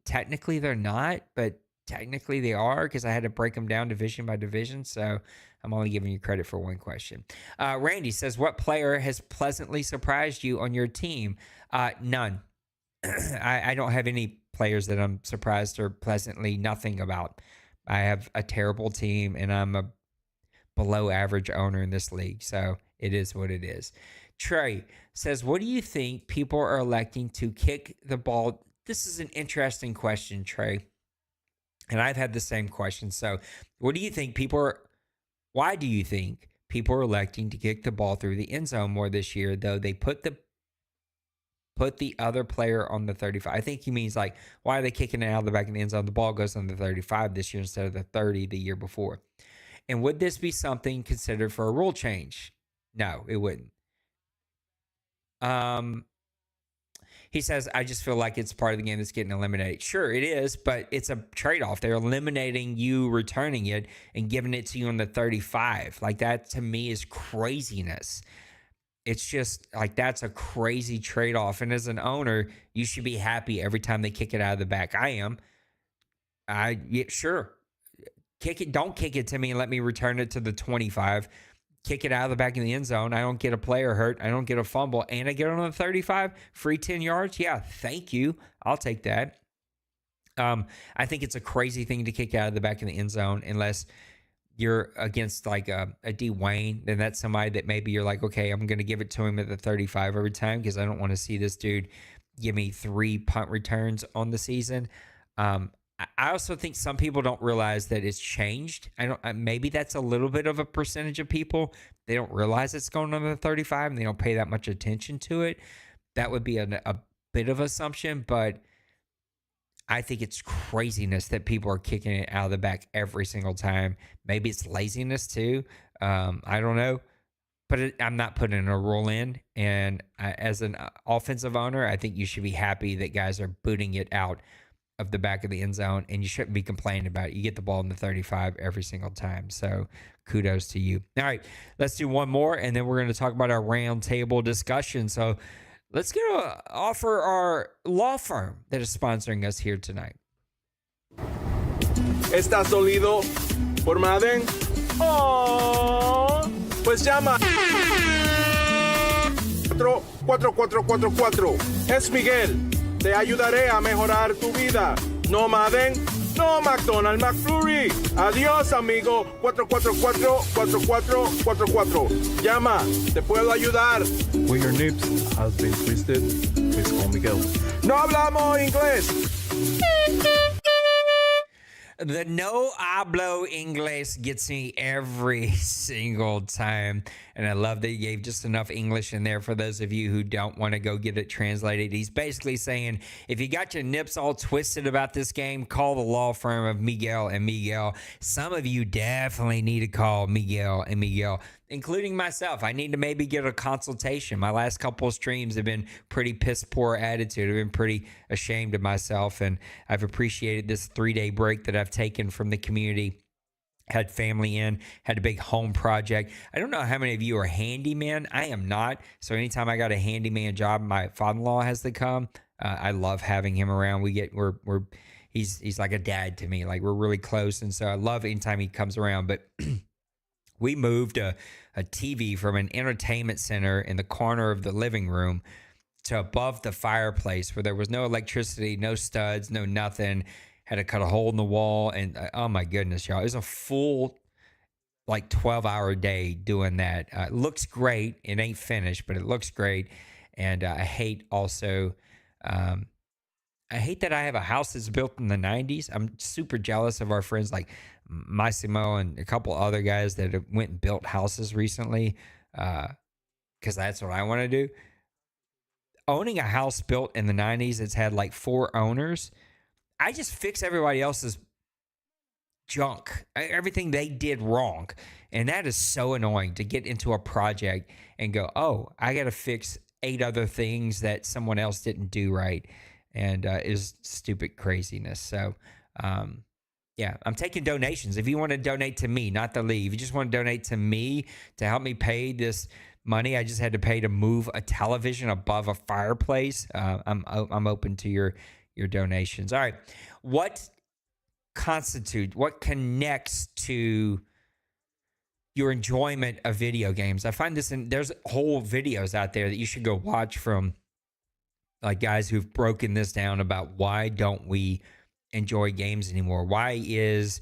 Technically they're not, but technically they are, because I had to break them down division by division, so I'm only giving you credit for one question. Randy says, what player has pleasantly surprised you on your team? None. I don't have any players that I'm surprised or pleasantly nothing about. I have a terrible team, and I'm a below average owner in this league, so it is what it is. Trey says, what do you think people are electing to kick the ball? This is an interesting question, Trey. And I've had the same question. So, what do you think why do you think people are electing to kick the ball through the end zone more this year, though they put the other player on the 35? I think he means like, why are they kicking it out of the back of the end zone? The ball goes on the 35 this year instead of the 30 the year before. And would this be something considered for a rule change? No, it wouldn't. He says, I just feel like it's part of the game that's getting eliminated. Sure, it is, but it's a trade-off. They're eliminating you returning it and giving it to you on the 35. Like, that to me is craziness. It's just like, that's a crazy trade-off. And as an owner, you should be happy every time they kick it out of the back. I am. Yeah, sure. Kick it. Don't kick it to me and let me return it to the 25. Kick it out of the back of the end zone. I don't get a player hurt. I don't get a fumble. And I get on the 35. Free 10 yards. Yeah, thank you. I'll take that. I think it's a crazy thing to kick out of the back of the end zone unless you're against like a Dwayne. Then that's somebody that maybe you're like, okay, I'm going to give it to him at the 35 every time because I don't want to see this dude give me 3 punt returns on the season. I also think some people don't realize that it's changed. Maybe that's a little bit of a percentage of people. They don't realize it's going on the 35 and they don't pay that much attention to it. That would be a bit of assumption, but I think it's craziness that people are kicking it out of the back every single time. Maybe it's laziness too. I don't know, but I'm not putting a rule in. And as an offensive owner, I think you should be happy that guys are booting it out of the back of the end zone, and you shouldn't be complaining about it. You get the ball in the 35 every single time. So kudos to you. All right, let's do one more, and then we're going to talk about our round table discussion. So let's go offer our law firm that is sponsoring us here tonight. ¿Estás dolido por Madden? Oh, pues llama 4444. Es Miguel. Te ayudaré a mejorar tu vida. No Madden, no McDonald's, McFlurry. Adiós, amigo. 444-4444. Llama, te puedo ayudar. When your nips has been twisted, please call Miguel. No hablamos inglés. The no hablo English gets me every single time. And I love that he gave just enough English in there for those of you who don't want to go get it translated. He's basically saying, if you got your nips all twisted about this game, call the law firm of Miguel and Miguel. Some of you definitely need to call Miguel and Miguel, including myself. I need to maybe get a consultation. My last couple of streams have been pretty piss poor attitude. I've been pretty ashamed of myself, and I've appreciated this 3-day break that I've taken from the community. Had family in, had a big home project. I don't know how many of you are handyman. I am not. So anytime I got a handyman job, my father-in-law has to come. I love having him around. He's like a dad to me. Like, we're really close, and so I love anytime he comes around. But we moved a TV from an entertainment center in the corner of the living room to above the fireplace where there was no electricity, no studs, no nothing. Had to cut a hole in the wall. And oh my goodness, y'all, it was a full like 12-hour day doing that. It looks great. It ain't finished, but it looks great. And I hate also, I hate that I have a house that's built in the 90s. I'm super jealous of our friends like Massimo and a couple other guys that have went and built houses recently, because that's what I want to do. Owning a house built in the 90s that's had like 4 owners, I just fix everybody else's junk, everything they did wrong. And that is so annoying to get into a project and go, oh, I got to fix 8 other things that someone else didn't do right. And is stupid craziness. So, yeah, I'm taking donations. If you want to donate to me, not the league, if you just want to donate to me to help me pay this money I just had to pay to move a television above a fireplace, I'm open to your donations. All right, what connects to your enjoyment of video games? I find there's whole videos out there that you should go watch from like guys who've broken this down about why don't we enjoy games anymore? Why is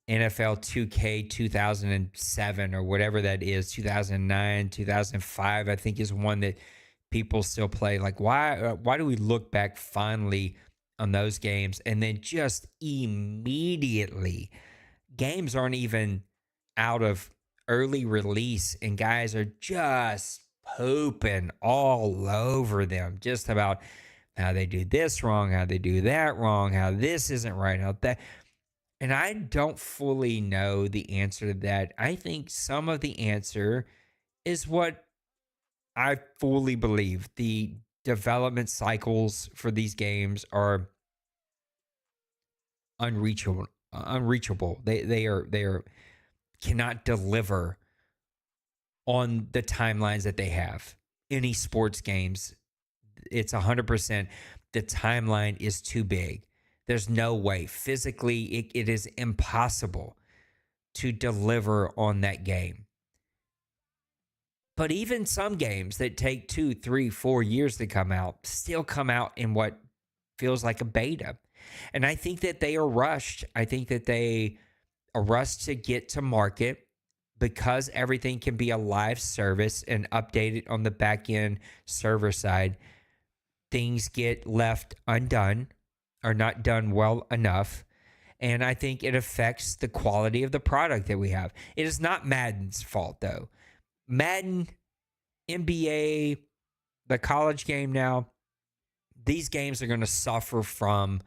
NFL 2K 2007 or whatever that is, 2009, 2005, I think is one that people still play. Like, why do we look back fondly on those games, and then just immediately, games aren't even out of early release, and guys are just pooping all over them, just about how they do this wrong, how they do that wrong, how this isn't right, how that. And I don't fully know the answer to that. I think some of the answer is what I fully believe. The development cycles for these games are unreachable. They cannot deliver on the timelines that they have. Any sports games, it's 100%. The timeline is too big. There's no way. Physically, it is impossible to deliver on that game. But even some games that take 2, 3, 4 years to come out still come out in what feels like a beta. And I think that they are rushed. I think that they are rushed to get to market because everything can be a live service and updated on the back end server side. Things get left undone, are not done well enough. And I think it affects the quality of the product that we have. It is not Madden's fault, though. Madden, NBA, the college game now, these games are going to suffer from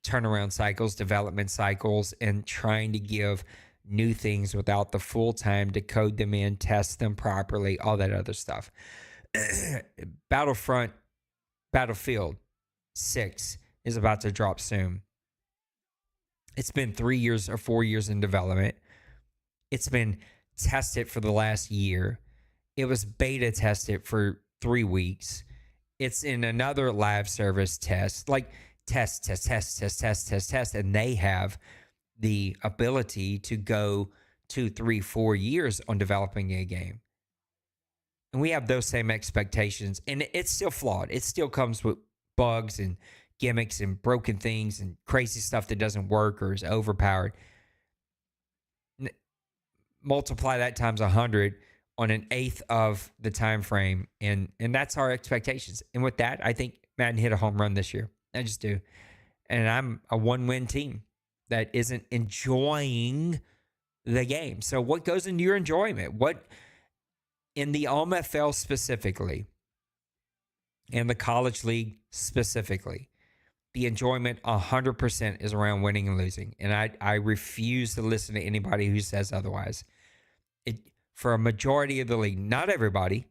turnaround cycles, development cycles, and trying to give new things without the full time to code them in, test them properly, all that other stuff. Battlefield 6 is about to drop soon. It's been 3 years or 4 years in development. It's been tested for the last year. It was beta tested for 3 weeks. It's in another live service test, like test. And they have the ability to go 2, 3, 4 years on developing a game. And we have those same expectations. And it's still flawed. It still comes with bugs and gimmicks and broken things and crazy stuff that doesn't work or is overpowered. Multiply that times 100 on an eighth of the time frame, and that's our expectations. And with that, I think Madden hit a home run this year. I just do. And I'm a one-win team that isn't enjoying the game. So what goes into your enjoyment? What in the OMFL specifically, and the college league specifically, the enjoyment 100% is around winning and losing. And I refuse to listen to anybody who says otherwise. For a majority of the league, not everybody.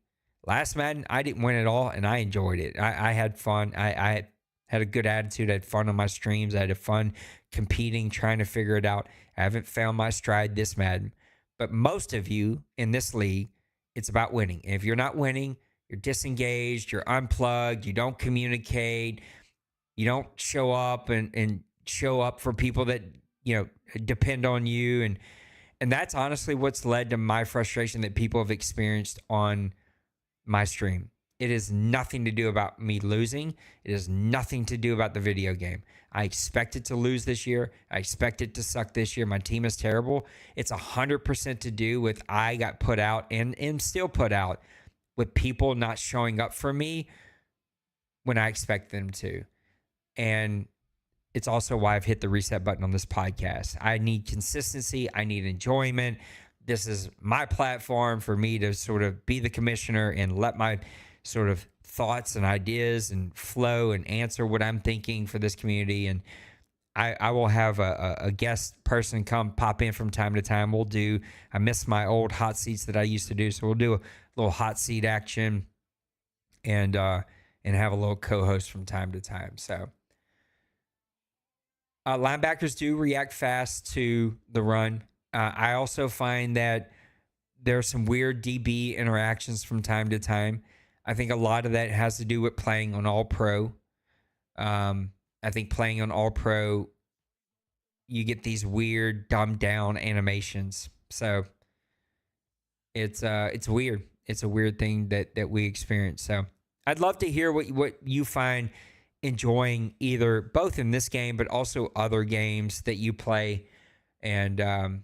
Last Madden, I didn't win at all, and I enjoyed it. I had fun. I had a good attitude. I had fun on my streams. I had fun competing, trying to figure it out. I haven't found my stride this Madden. But most of you in this league, it's about winning. And if you're not winning, you're disengaged, you're unplugged, you don't communicate, you don't show up and show up for people that, depend on you. And that's honestly what's led to my frustration that people have experienced on my stream. It is nothing to do about me losing. It is nothing to do about the video game. I expected to lose this year. I expected to suck this year. My team is terrible. It's 100% to do with I got put out and am still put out with people not showing up for me when I expect them to. And it's also why I've hit the reset button on this podcast. I need consistency. I need enjoyment. This is my platform for me to sort of be the commissioner and let my sort of thoughts and ideas and flow and answer what I'm thinking for this community. And I will have a guest person come pop in from time to time. I miss my old hot seats that I used to do. So we'll do a little hot seat action and have a little co-host from time to time. So linebackers do react fast to the run. I also find that there are some weird DB interactions from time to time. I think a lot of that has to do with playing on All-Pro. I think playing on All-Pro, you get these weird, dumbed-down animations. So it's weird. It's a weird thing that we experience. So I'd love to hear what you find enjoying, either both in this game but also other games that you play, and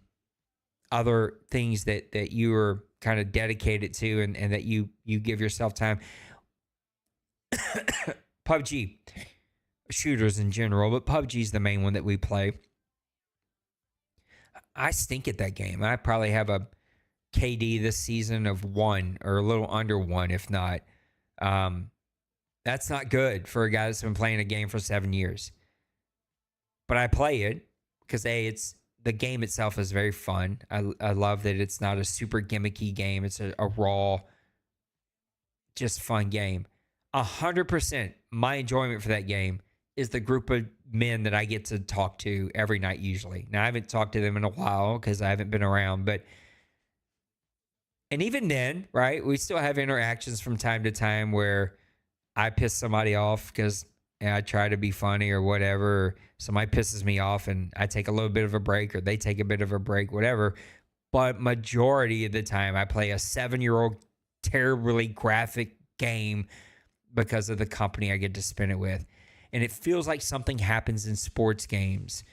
other things that you are kind of dedicated to and that you give yourself time. PUBG. shooters in general, but PUBG's the main one that we play. I stink at that game. I probably have a KD this season of 1 or a little under 1, if not. That's not good for a guy that's been playing a game for 7 years. But I play it because, it's the game itself is very fun. I love that it's not a super gimmicky game. It's a raw, just fun game. 100% my enjoyment for that game is the group of men that I get to talk to every night usually. Now, I haven't talked to them in a while because I haven't been around, and even then, right, we still have interactions from time to time where I piss somebody off because I try to be funny or whatever. Or somebody pisses me off and I take a little bit of a break or they take a bit of a break, whatever. But majority of the time, I play a 7-year-old terribly graphic game because of the company I get to spend it with. And it feels like something happens in sports games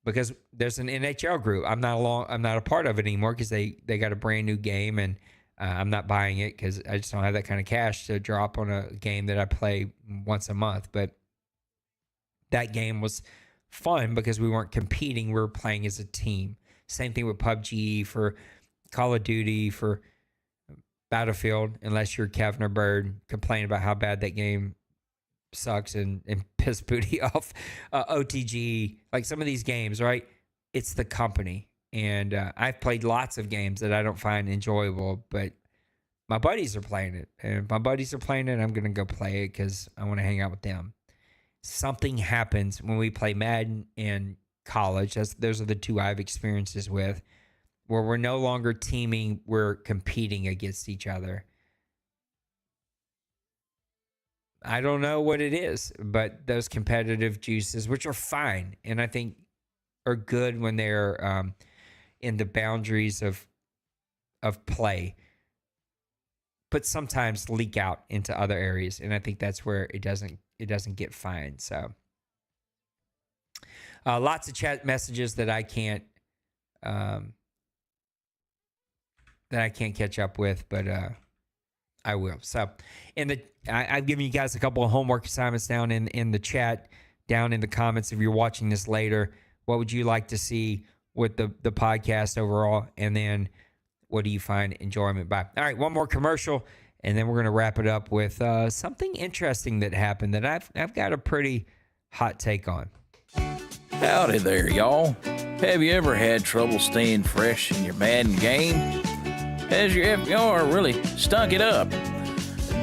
because there's an NHL group. I'm not a part of it anymore because they got a brand new game and I'm not buying it because I just don't have that kind of cash to drop on a game that I play once a month. But that game was fun because we weren't competing. We were playing as a team. Same thing with PUBG, for Call of Duty, for Battlefield, unless you're Kevin or Bird, complain about how bad that game sucks and piss booty off. OTG, like some of these games, right? It's the company. And I've played lots of games that I don't find enjoyable, but my buddies are playing it. And if my buddies are playing it, I'm going to go play it because I want to hang out with them. Something happens when we play Madden in college. Those are the two I've experiences with, where we're no longer teaming, we're competing against each other. I don't know what it is, but those competitive juices, which are fine, and I think are good when they're in the boundaries of play, but sometimes leak out into other areas, and I think that's where it doesn't get fine. So lots of chat messages that I can't catch up with, but I will. So I've given you guys a couple of homework assignments down in the chat, down in the comments. If you're watching this later, what would you like to see with the podcast overall? And then what do you find enjoyment by? All right, one more commercial, and then we're going to wrap it up with something interesting that happened that I've got a pretty hot take on. Howdy there, y'all. Have you ever had trouble staying fresh in your Madden game? Has your FPR really stunk it up?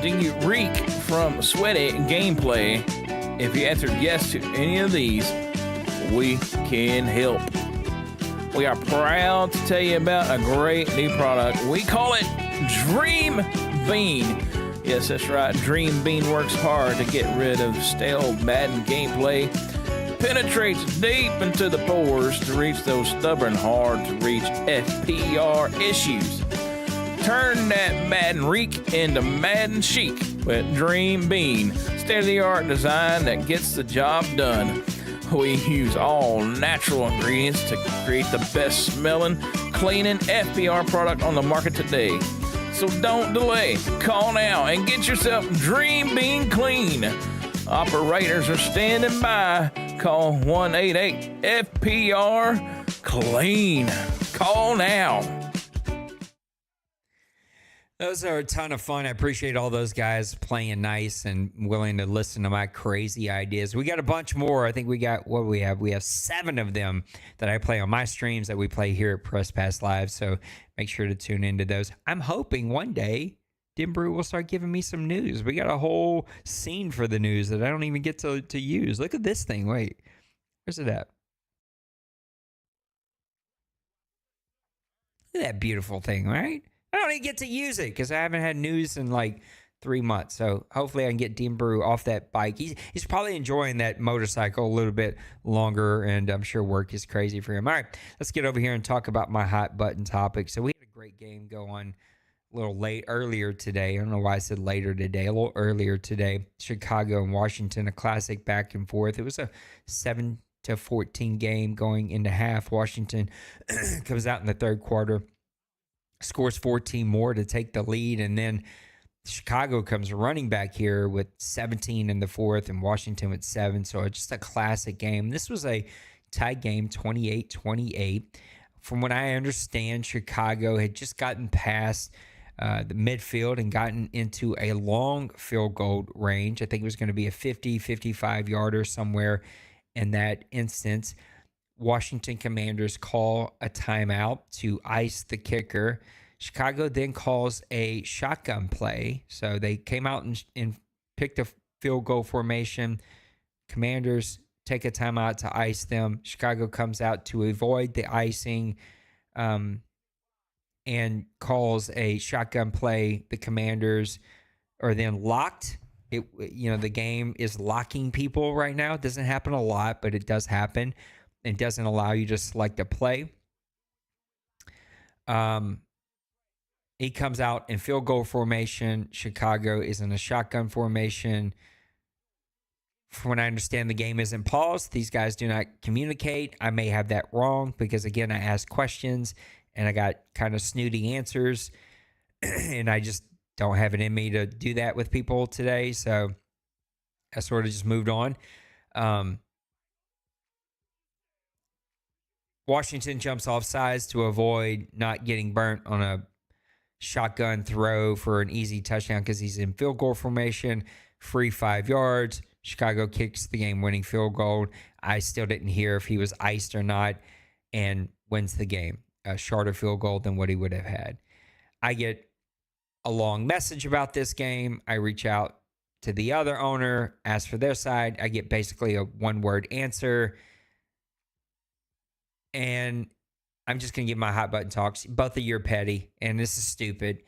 Do you reek from sweaty gameplay? If you answered yes to any of these, we can help. We are proud to tell you about a great new product. We call it Dream Bean. Yes, that's right. Dream Bean works hard to get rid of stale Madden gameplay, penetrates deep into the pores to reach those stubborn, hard-to-reach FPR issues. Turn that Madden reek into Madden chic with Dream Bean. State-of-the-art design that gets the job done. We use all natural ingredients to create the best smelling, cleaning FPR product on the market today. So don't delay. Call now and get yourself Dream Bean clean. Operators are standing by. Call 188-FPR-CLEAN. Call now. Those are a ton of fun. I appreciate all those guys playing nice and willing to listen to my crazy ideas. We got a bunch more. I think we got, what do we have? We have 7 of them that I play on my streams that we play here at Press Pass Live. So make sure to tune into those. I'm hoping one day Dim Brew will start giving me some news. We got a whole scene for the news that I don't even get to use. Look at this thing. Wait, where's it at? Look at that beautiful thing, right? I don't even get to use it because I haven't had news in like 3 months. So hopefully I can get Dean Brew off that bike. He's probably enjoying that motorcycle a little bit longer, and I'm sure work is crazy for him. All right, let's get over here and talk about my hot button topic. So we had a great game go on a little earlier today. I don't know why I said later today. A little earlier today. Chicago and Washington, a classic back and forth. It was a 7-14 game going into half. Washington comes out in the third quarter, scores 14 more to take the lead, and then Chicago comes running back here with 17 in the fourth and Washington with 7. So just a classic game. This was a tied game, 28-28. From what I understand, Chicago had just gotten past the midfield and gotten into a long field goal range. I think it was going to be a 50, 55 yarder somewhere in that instance. Washington Commanders call a timeout to ice the kicker. Chicago then calls a shotgun play. So they came out and picked a field goal formation. Commanders take a timeout to ice them. Chicago comes out to avoid the icing and calls a shotgun play. The Commanders are then locked. The game is locking people right now. It doesn't happen a lot, but it does happen. It doesn't allow you to select a play. He comes out in field goal formation. Chicago is in a shotgun formation. From what I understand, the game isn't paused. These guys do not communicate. I may have that wrong because, again, I asked questions and I got kind of snooty answers. And I just don't have it in me to do that with people today. So I sort of just moved on. Washington jumps off sides to avoid not getting burnt on a shotgun throw for an easy touchdown because he's in field goal formation, free 5 yards. Chicago kicks the game-winning field goal. I still didn't hear if he was iced or not, and wins the game. A shorter field goal than what he would have had. I get a long message about this game. I reach out to the other owner, ask for their side. I get basically a one-word answer. And I'm just going to give my hot button talks. Both of you are petty, and this is stupid.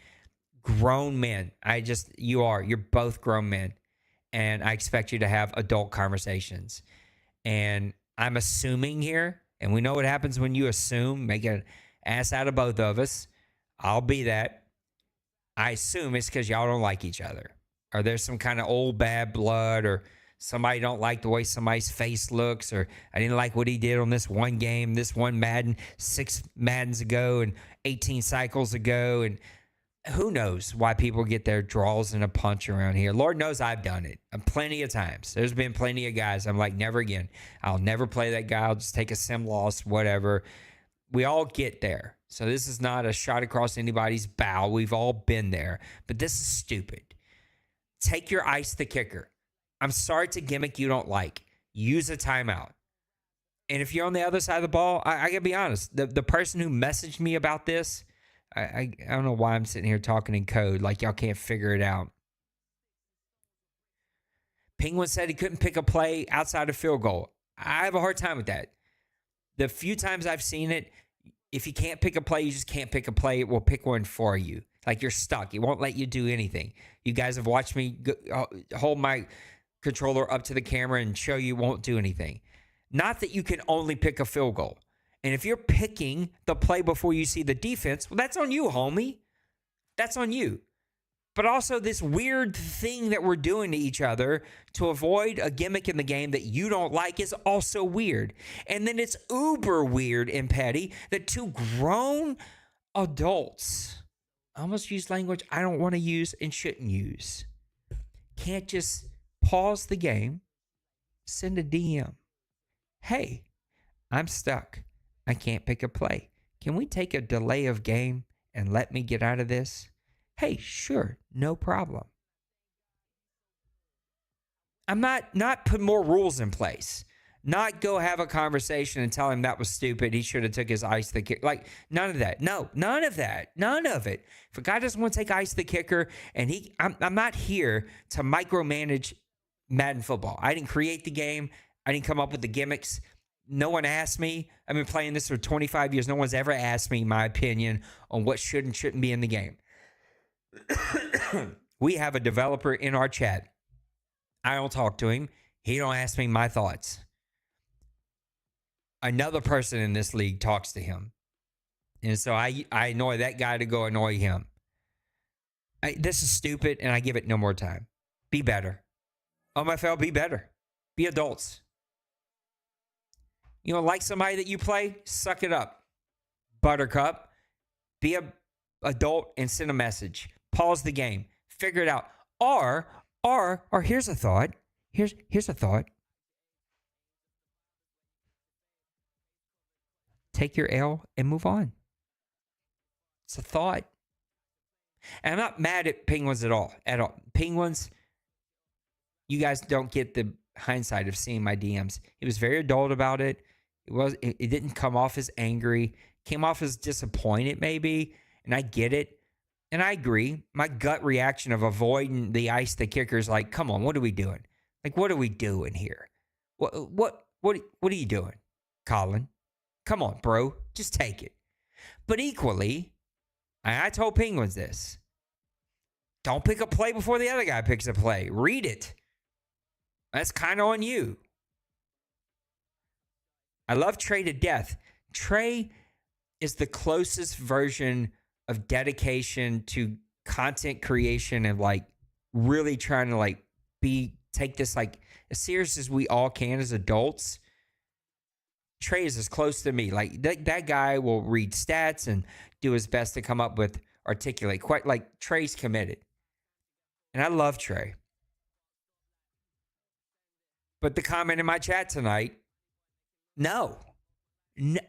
Grown men. You're both grown men. And I expect you to have adult conversations. And I'm assuming here, and we know what happens when you assume, make an ass out of both of us. I'll be that. I assume it's because y'all don't like each other. Or there's some kind of old bad blood, or somebody don't like the way somebody's face looks, or I didn't like what he did on this one game, this one Madden, 6 Maddens ago and 18 cycles ago. And who knows why people get their draws in a punch around here. Lord knows I've done it plenty of times. There's been plenty of guys I'm like, never again. I'll never play that guy. I'll just take a sim loss, whatever. We all get there. So this is not a shot across anybody's bow. We've all been there. But this is stupid. Take your ice the kicker. I'm sorry it's a gimmick you don't like. Use a timeout. And if you're on the other side of the ball, I got to be honest. The person who messaged me about this, I don't know why I'm sitting here talking in code like y'all can't figure it out. Penguin said he couldn't pick a play outside of field goal. I have a hard time with that. The few times I've seen it, if you can't pick a play, you just can't pick a play. It will pick one for you. Like you're stuck. It won't let you do anything. You guys have watched me hold my controller up to the camera and show you won't do anything. Not that you can only pick a field goal. And if you're picking the play before you see the defense, well, that's on you, homie. That's on you. But also this weird thing that we're doing to each other to avoid a gimmick in the game that you don't like is also weird. And then it's uber weird and petty that two grown adults, I almost use language I don't want to use and shouldn't use, can't just pause the game, send a DM. Hey, I'm stuck. I can't pick a play. Can we take a delay of game and let me get out of this? Hey, sure, no problem. I'm not put more rules in place. Not go have a conversation and tell him that was stupid. He should have took his ice the kicker. Like, none of that. No, none of that. None of it. If a guy doesn't want to take ice the kicker, and I'm not here to micromanage Madden football. I didn't create the game. I didn't come up with the gimmicks. No one asked me. I've been playing this for 25 years. No one's ever asked me my opinion on what should and shouldn't be in the game. We have a developer in our chat. I don't talk to him. He don't ask me my thoughts. Another person in this league talks to him. And so I annoy that guy to go annoy him. This is stupid, and I give it no more time. Be better. OMFL, be better. Be adults. You don't like somebody that you play? Suck it up. Buttercup. Be a adult and send a message. Pause the game. Figure it out. Or here's a thought. Here's a thought. Take your L and move on. It's a thought. And I'm not mad at Penguins at all. Penguins, you guys don't get the hindsight of seeing my DMs. He was very adult about it. It didn't come off as angry. Came off as disappointed maybe. And I get it. And I agree. My gut reaction of avoiding the ice the kicker is like, come on, what are we doing? Like, what are we doing here? What are you doing, Colin? Come on, bro. Just take it. But equally, I told Penguins this. Don't pick a play before the other guy picks a play. Read it. That's kind of on you. I love Trey to death. Trey is the closest version of dedication to content creation and like really trying to like take this like as serious as we all can as adults. Trey is as close to me. Like that guy will read stats and do his best to come up with articulate. Quite like Trey's committed. And I love Trey. But the comment in my chat tonight, no.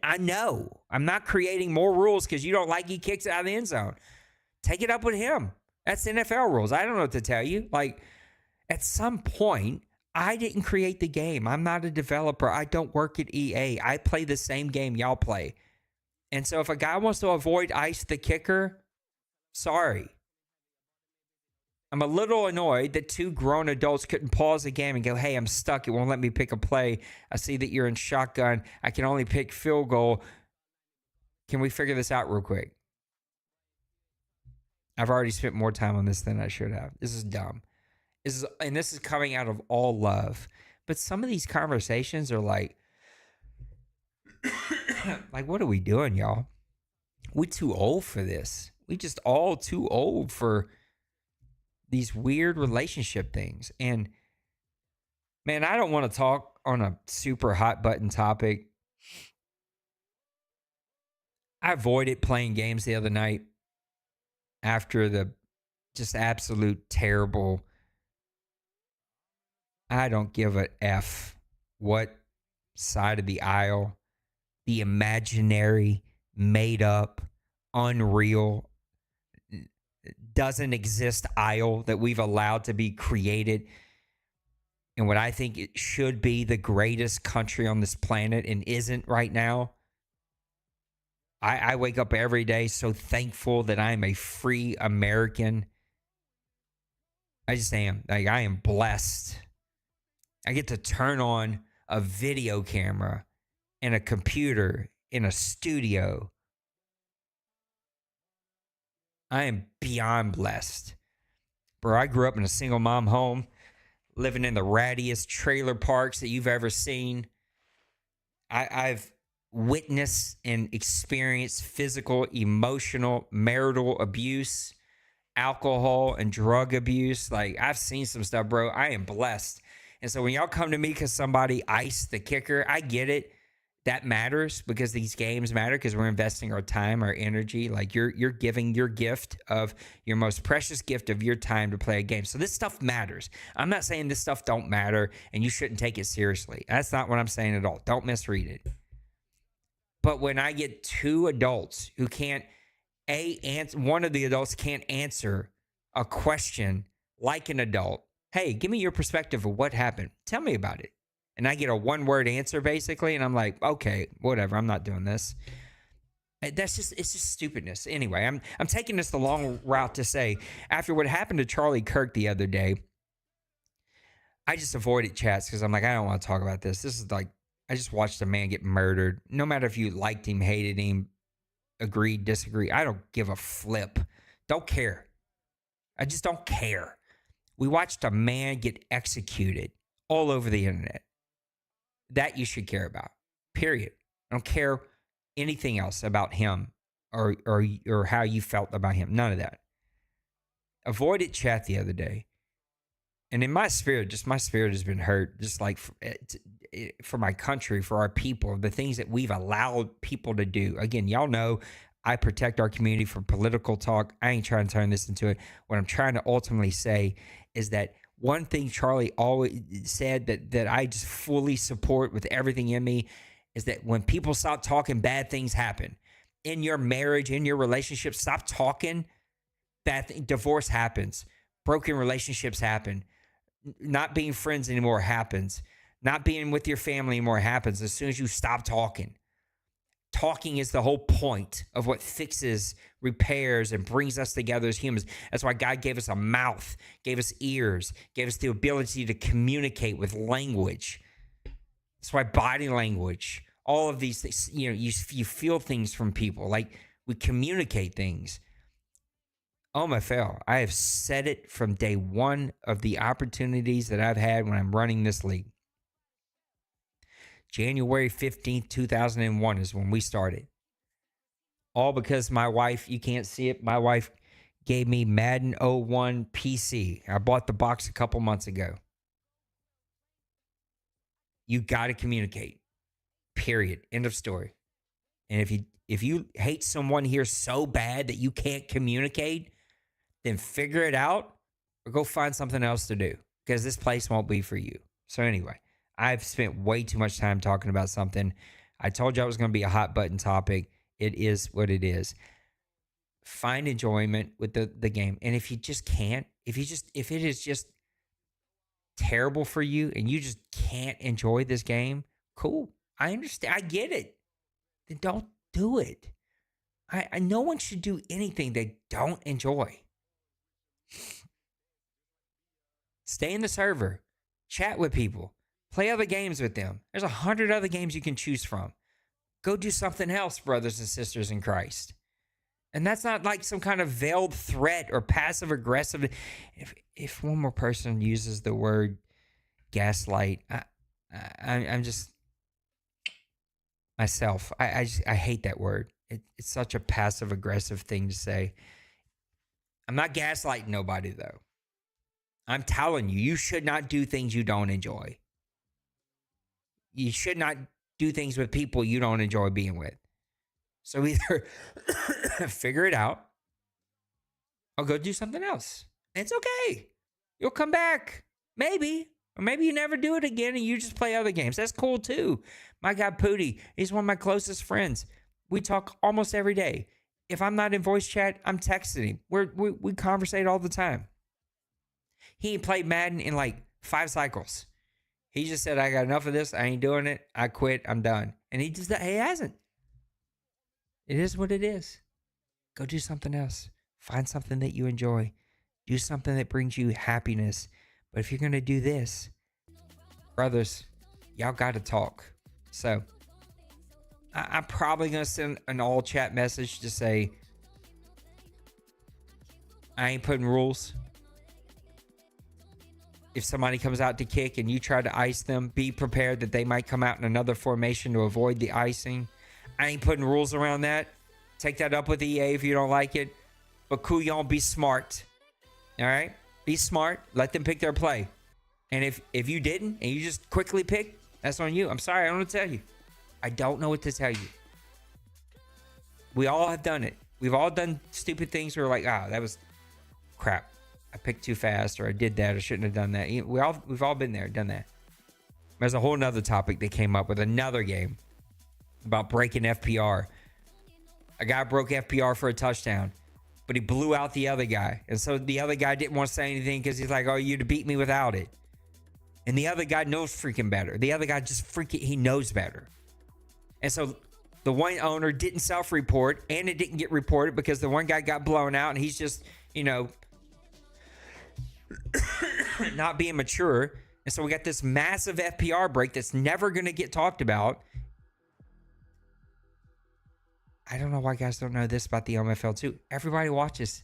I know. I'm not creating more rules because you don't like he kicks it out of the end zone. Take it up with him. That's NFL rules. I don't know what to tell you. Like, at some point, I didn't create the game. I'm not a developer. I don't work at EA. I play the same game y'all play. And so if a guy wants to avoid ice the kicker, sorry. I'm a little annoyed that two grown adults couldn't pause the game and go, hey, I'm stuck. It won't let me pick a play. I see that you're in shotgun. I can only pick field goal. Can we figure this out real quick? I've already spent more time on this than I should have. This is dumb. This is coming out of all love. But some of these conversations are like, like, what are we doing, y'all? We're too old for this. We just all too old for these weird relationship things. And man, I don't want to talk on a super hot button topic. I avoided playing games the other night after the just absolute terrible. I don't give a F what side of the aisle, the imaginary, made up, unreal, doesn't exist aisle that we've allowed to be created in what I think it should be the greatest country on this planet and isn't right now. I wake up every day so thankful that I'm a free American. I just am. Like, I am blessed. I get to turn on a video camera and a computer in a studio. I am beyond blessed. Bro, I grew up in a single mom home, living in the rattiest trailer parks that you've ever seen. I've witnessed and experienced physical, emotional, marital abuse, alcohol, and drug abuse. Like, I've seen some stuff, bro. I am blessed. And so when y'all come to me because somebody iced the kicker, I get it. That matters because these games matter because we're investing our time, our energy. Like, you're giving your gift of your most precious gift of your time to play a game. So this stuff matters. I'm not saying this stuff don't matter and you shouldn't take it seriously. That's not what I'm saying at all. Don't misread it. But when I get two adults who can't, one of the adults can't answer a question like an adult, hey, give me your perspective of what happened. Tell me about it. And I get a one-word answer, basically, and I'm like, okay, whatever, I'm not doing this. It's just stupidness. Anyway, I'm taking this the long route to say, after what happened to Charlie Kirk the other day, I just avoided chats because I'm like, I don't want to talk about this. This is like, I just watched a man get murdered. No matter if you liked him, hated him, agreed, disagreed, I don't give a flip. Don't care. I just don't care. We watched a man get executed all over the internet. That you should care about, period. I don't care anything else about him or how you felt about him. None of that. Avoided chat the other day. And in my spirit, just my spirit has been hurt, just like for my country, for our people, the things that we've allowed people to do. Again, y'all know I protect our community from political talk. I ain't trying to turn this into it. What I'm trying to ultimately say is that one thing Charlie always said that I just fully support with everything in me is that when people stop talking, bad things happen. In your marriage, in your relationship, stop talking. Divorce happens. Broken relationships happen. Not being friends anymore happens. Not being with your family anymore happens as soon as you stop talking. Talking is the whole point of what fixes, repairs, and brings us together as humans. That's why God gave us a mouth, gave us ears, gave us the ability to communicate with language. That's why body language, all of these things, you feel things from people. Like, we communicate things. OMFL, I have said it from day one of the opportunities that I've had when I'm running this league. January 15th, 2001 is when we started. All because my wife, you can't see it, my wife gave me Madden 01 PC. I bought the box a couple months ago. You got to communicate. Period. End of story. And if you hate someone here so bad that you can't communicate, then figure it out or go find something else to do, because this place won't be for you. So anyway, I've spent way too much time talking about something. I told you it was going to be a hot button topic. It is what it is. Find enjoyment with the game. And if you just can't, if it is just terrible for you and you just can't enjoy this game, cool. I understand. I get it. Then don't do it. No one should do anything they don't enjoy. Stay in the server. Chat with people. Play other games with them. There's 100 other games you can choose from. Go do something else, brothers and sisters in Christ. And that's not like some kind of veiled threat or passive aggressive. If one more person uses the word gaslight, I'm just myself. I hate that word. It's such a passive aggressive thing to say. I'm not gaslighting nobody though. I'm telling you, you should not do things you don't enjoy. You should not do things with people you don't enjoy being with. So either figure it out or go do something else. It's okay. You'll come back. Maybe. Or maybe you never do it again and you just play other games. That's cool too. My guy Pootie, he's one of my closest friends. We talk almost every day. If I'm not in voice chat, I'm texting him. We conversate all the time. He ain't played Madden in like 5 cycles. He just said, I got enough of this. I ain't doing it. I quit. I'm done. And he hasn't. It is what it is. Go do something else. Find something that you enjoy. Do something that brings you happiness. But if you're going to do this, brothers, y'all got to talk. So I'm probably going to send an all chat message to say, I ain't putting rules. If somebody comes out to kick and you try to ice them, be prepared that they might come out in another formation to avoid the icing. I ain't putting rules around that. Take that up with EA if you don't like it. But couillon, be smart. All right? Be smart. Let them pick their play. And if you didn't and you just quickly picked, that's on you. I'm sorry. I don't know what to tell you. I don't know what to tell you. We all have done it. We've all done stupid things where we're like, that was crap. I picked too fast, or I did that, or shouldn't have done that. We've all been there, done that. There's a whole nother topic that came up with another game about breaking FPR. A guy broke FPR for a touchdown, but he blew out the other guy. And so the other guy didn't want to say anything because he's like, oh, you'd beat me without it. And the other guy knows freaking better. The other guy he knows better. And so the one owner didn't self-report, and it didn't get reported because the one guy got blown out, and he's just, not being mature. And so we got this massive FPR break that's never going to get talked about. I don't know why guys don't know this about the OMFL too. Everybody watches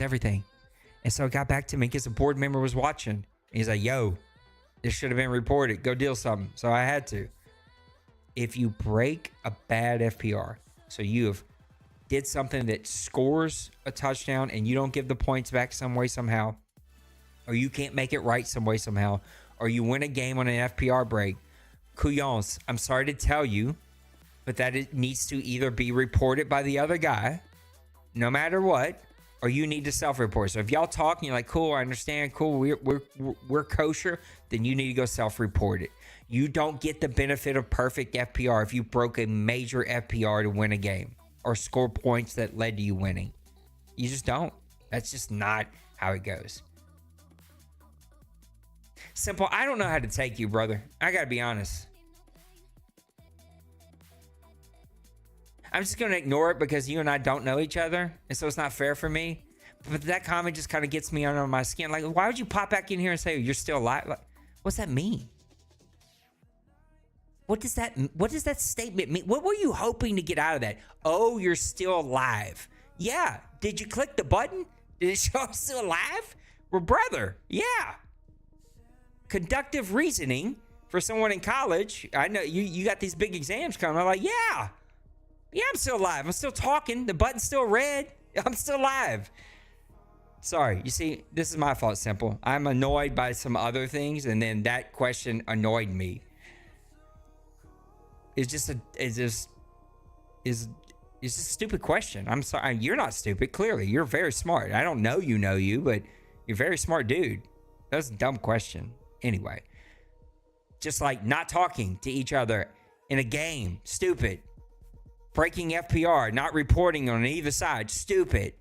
everything. And so it got back to me because a board member was watching. He's like, yo, this should have been reported. Go deal something. So I had to. If you break a bad FPR, so you have did something that scores a touchdown and you don't give the points back some way, somehow, or you can't make it right some way, somehow, or you win a game on an FPR break, couillons, I'm sorry to tell you, but that it needs to either be reported by the other guy, no matter what, or you need to self-report. So if y'all talk and you're like, cool, I understand, cool, we're kosher, then you need to go self-report it. You don't get the benefit of perfect FPR if you broke a major FPR to win a game or score points that led to you winning. You just don't. That's just not how it goes. Simple, I don't know how to take you, brother. I gotta be honest. I'm just going to ignore it because you and I don't know each other, and so it's not fair for me. But that comment just kind of gets me under my skin. Like, why would you pop back in here and say, you're still alive? Like, what's that mean? What does that statement mean? What were you hoping to get out of that? Oh, you're still alive. Yeah. Did you click the button? Did it show I'm still alive? Well, brother, yeah. Conductive reasoning for someone in college. I know you got these big exams coming. I'm like, yeah. Yeah, I'm still alive. I'm still talking. The button's still red. I'm still alive. Sorry. You see, this is my fault, Simple. I'm annoyed by some other things, and then that question annoyed me. It's just a stupid question. I'm sorry. You're not stupid. Clearly, you're very smart. I don't know you, but you're a very smart dude. That's a dumb question. Anyway, just like not talking to each other in a game. Stupid. Breaking FPR, not reporting on either side, stupid.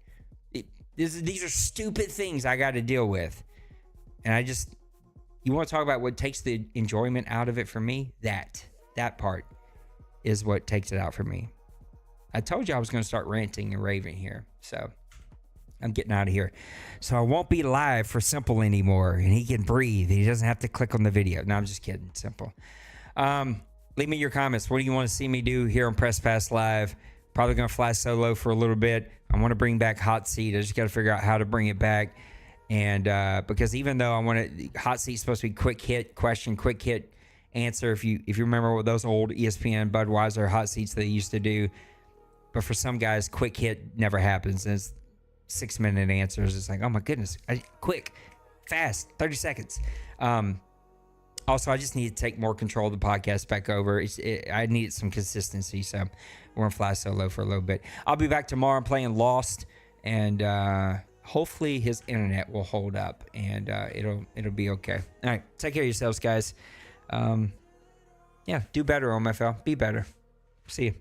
These are stupid things I got to deal with. And you want to talk about what takes the enjoyment out of it for me? That part is what takes it out for me. I told you I was going to start ranting and raving here. So I'm getting out of here. So I won't be live for Simple anymore. And he can breathe. He doesn't have to click on the video. No, I'm just kidding. Simple. Leave me your comments. What do you want to see me do here on Press Pass Live? Probably going to fly solo for a little bit. I want to bring back Hot Seat. I just got to figure out how to bring it back. And because even though Hot Seat's supposed to be quick hit question, quick hit answer. If you remember what those old ESPN Budweiser Hot Seats they used to do. But for some guys, quick hit never happens. And it's 6-minute answers. It's like, oh my goodness. Quick, fast, 30 seconds. Also, I just need to take more control of the podcast back over. I need some consistency, so we're going to fly solo for a little bit. I'll be back tomorrow playing Lost, and hopefully his internet will hold up, and it'll be okay. All right, take care of yourselves, guys. Yeah, do better, OMFL. Be better. See you.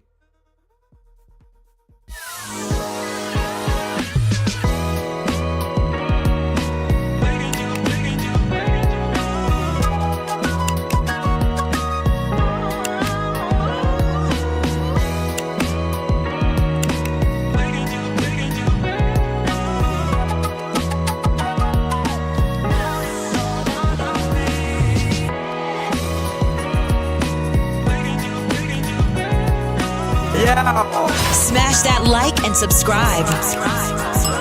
Smash that like and subscribe.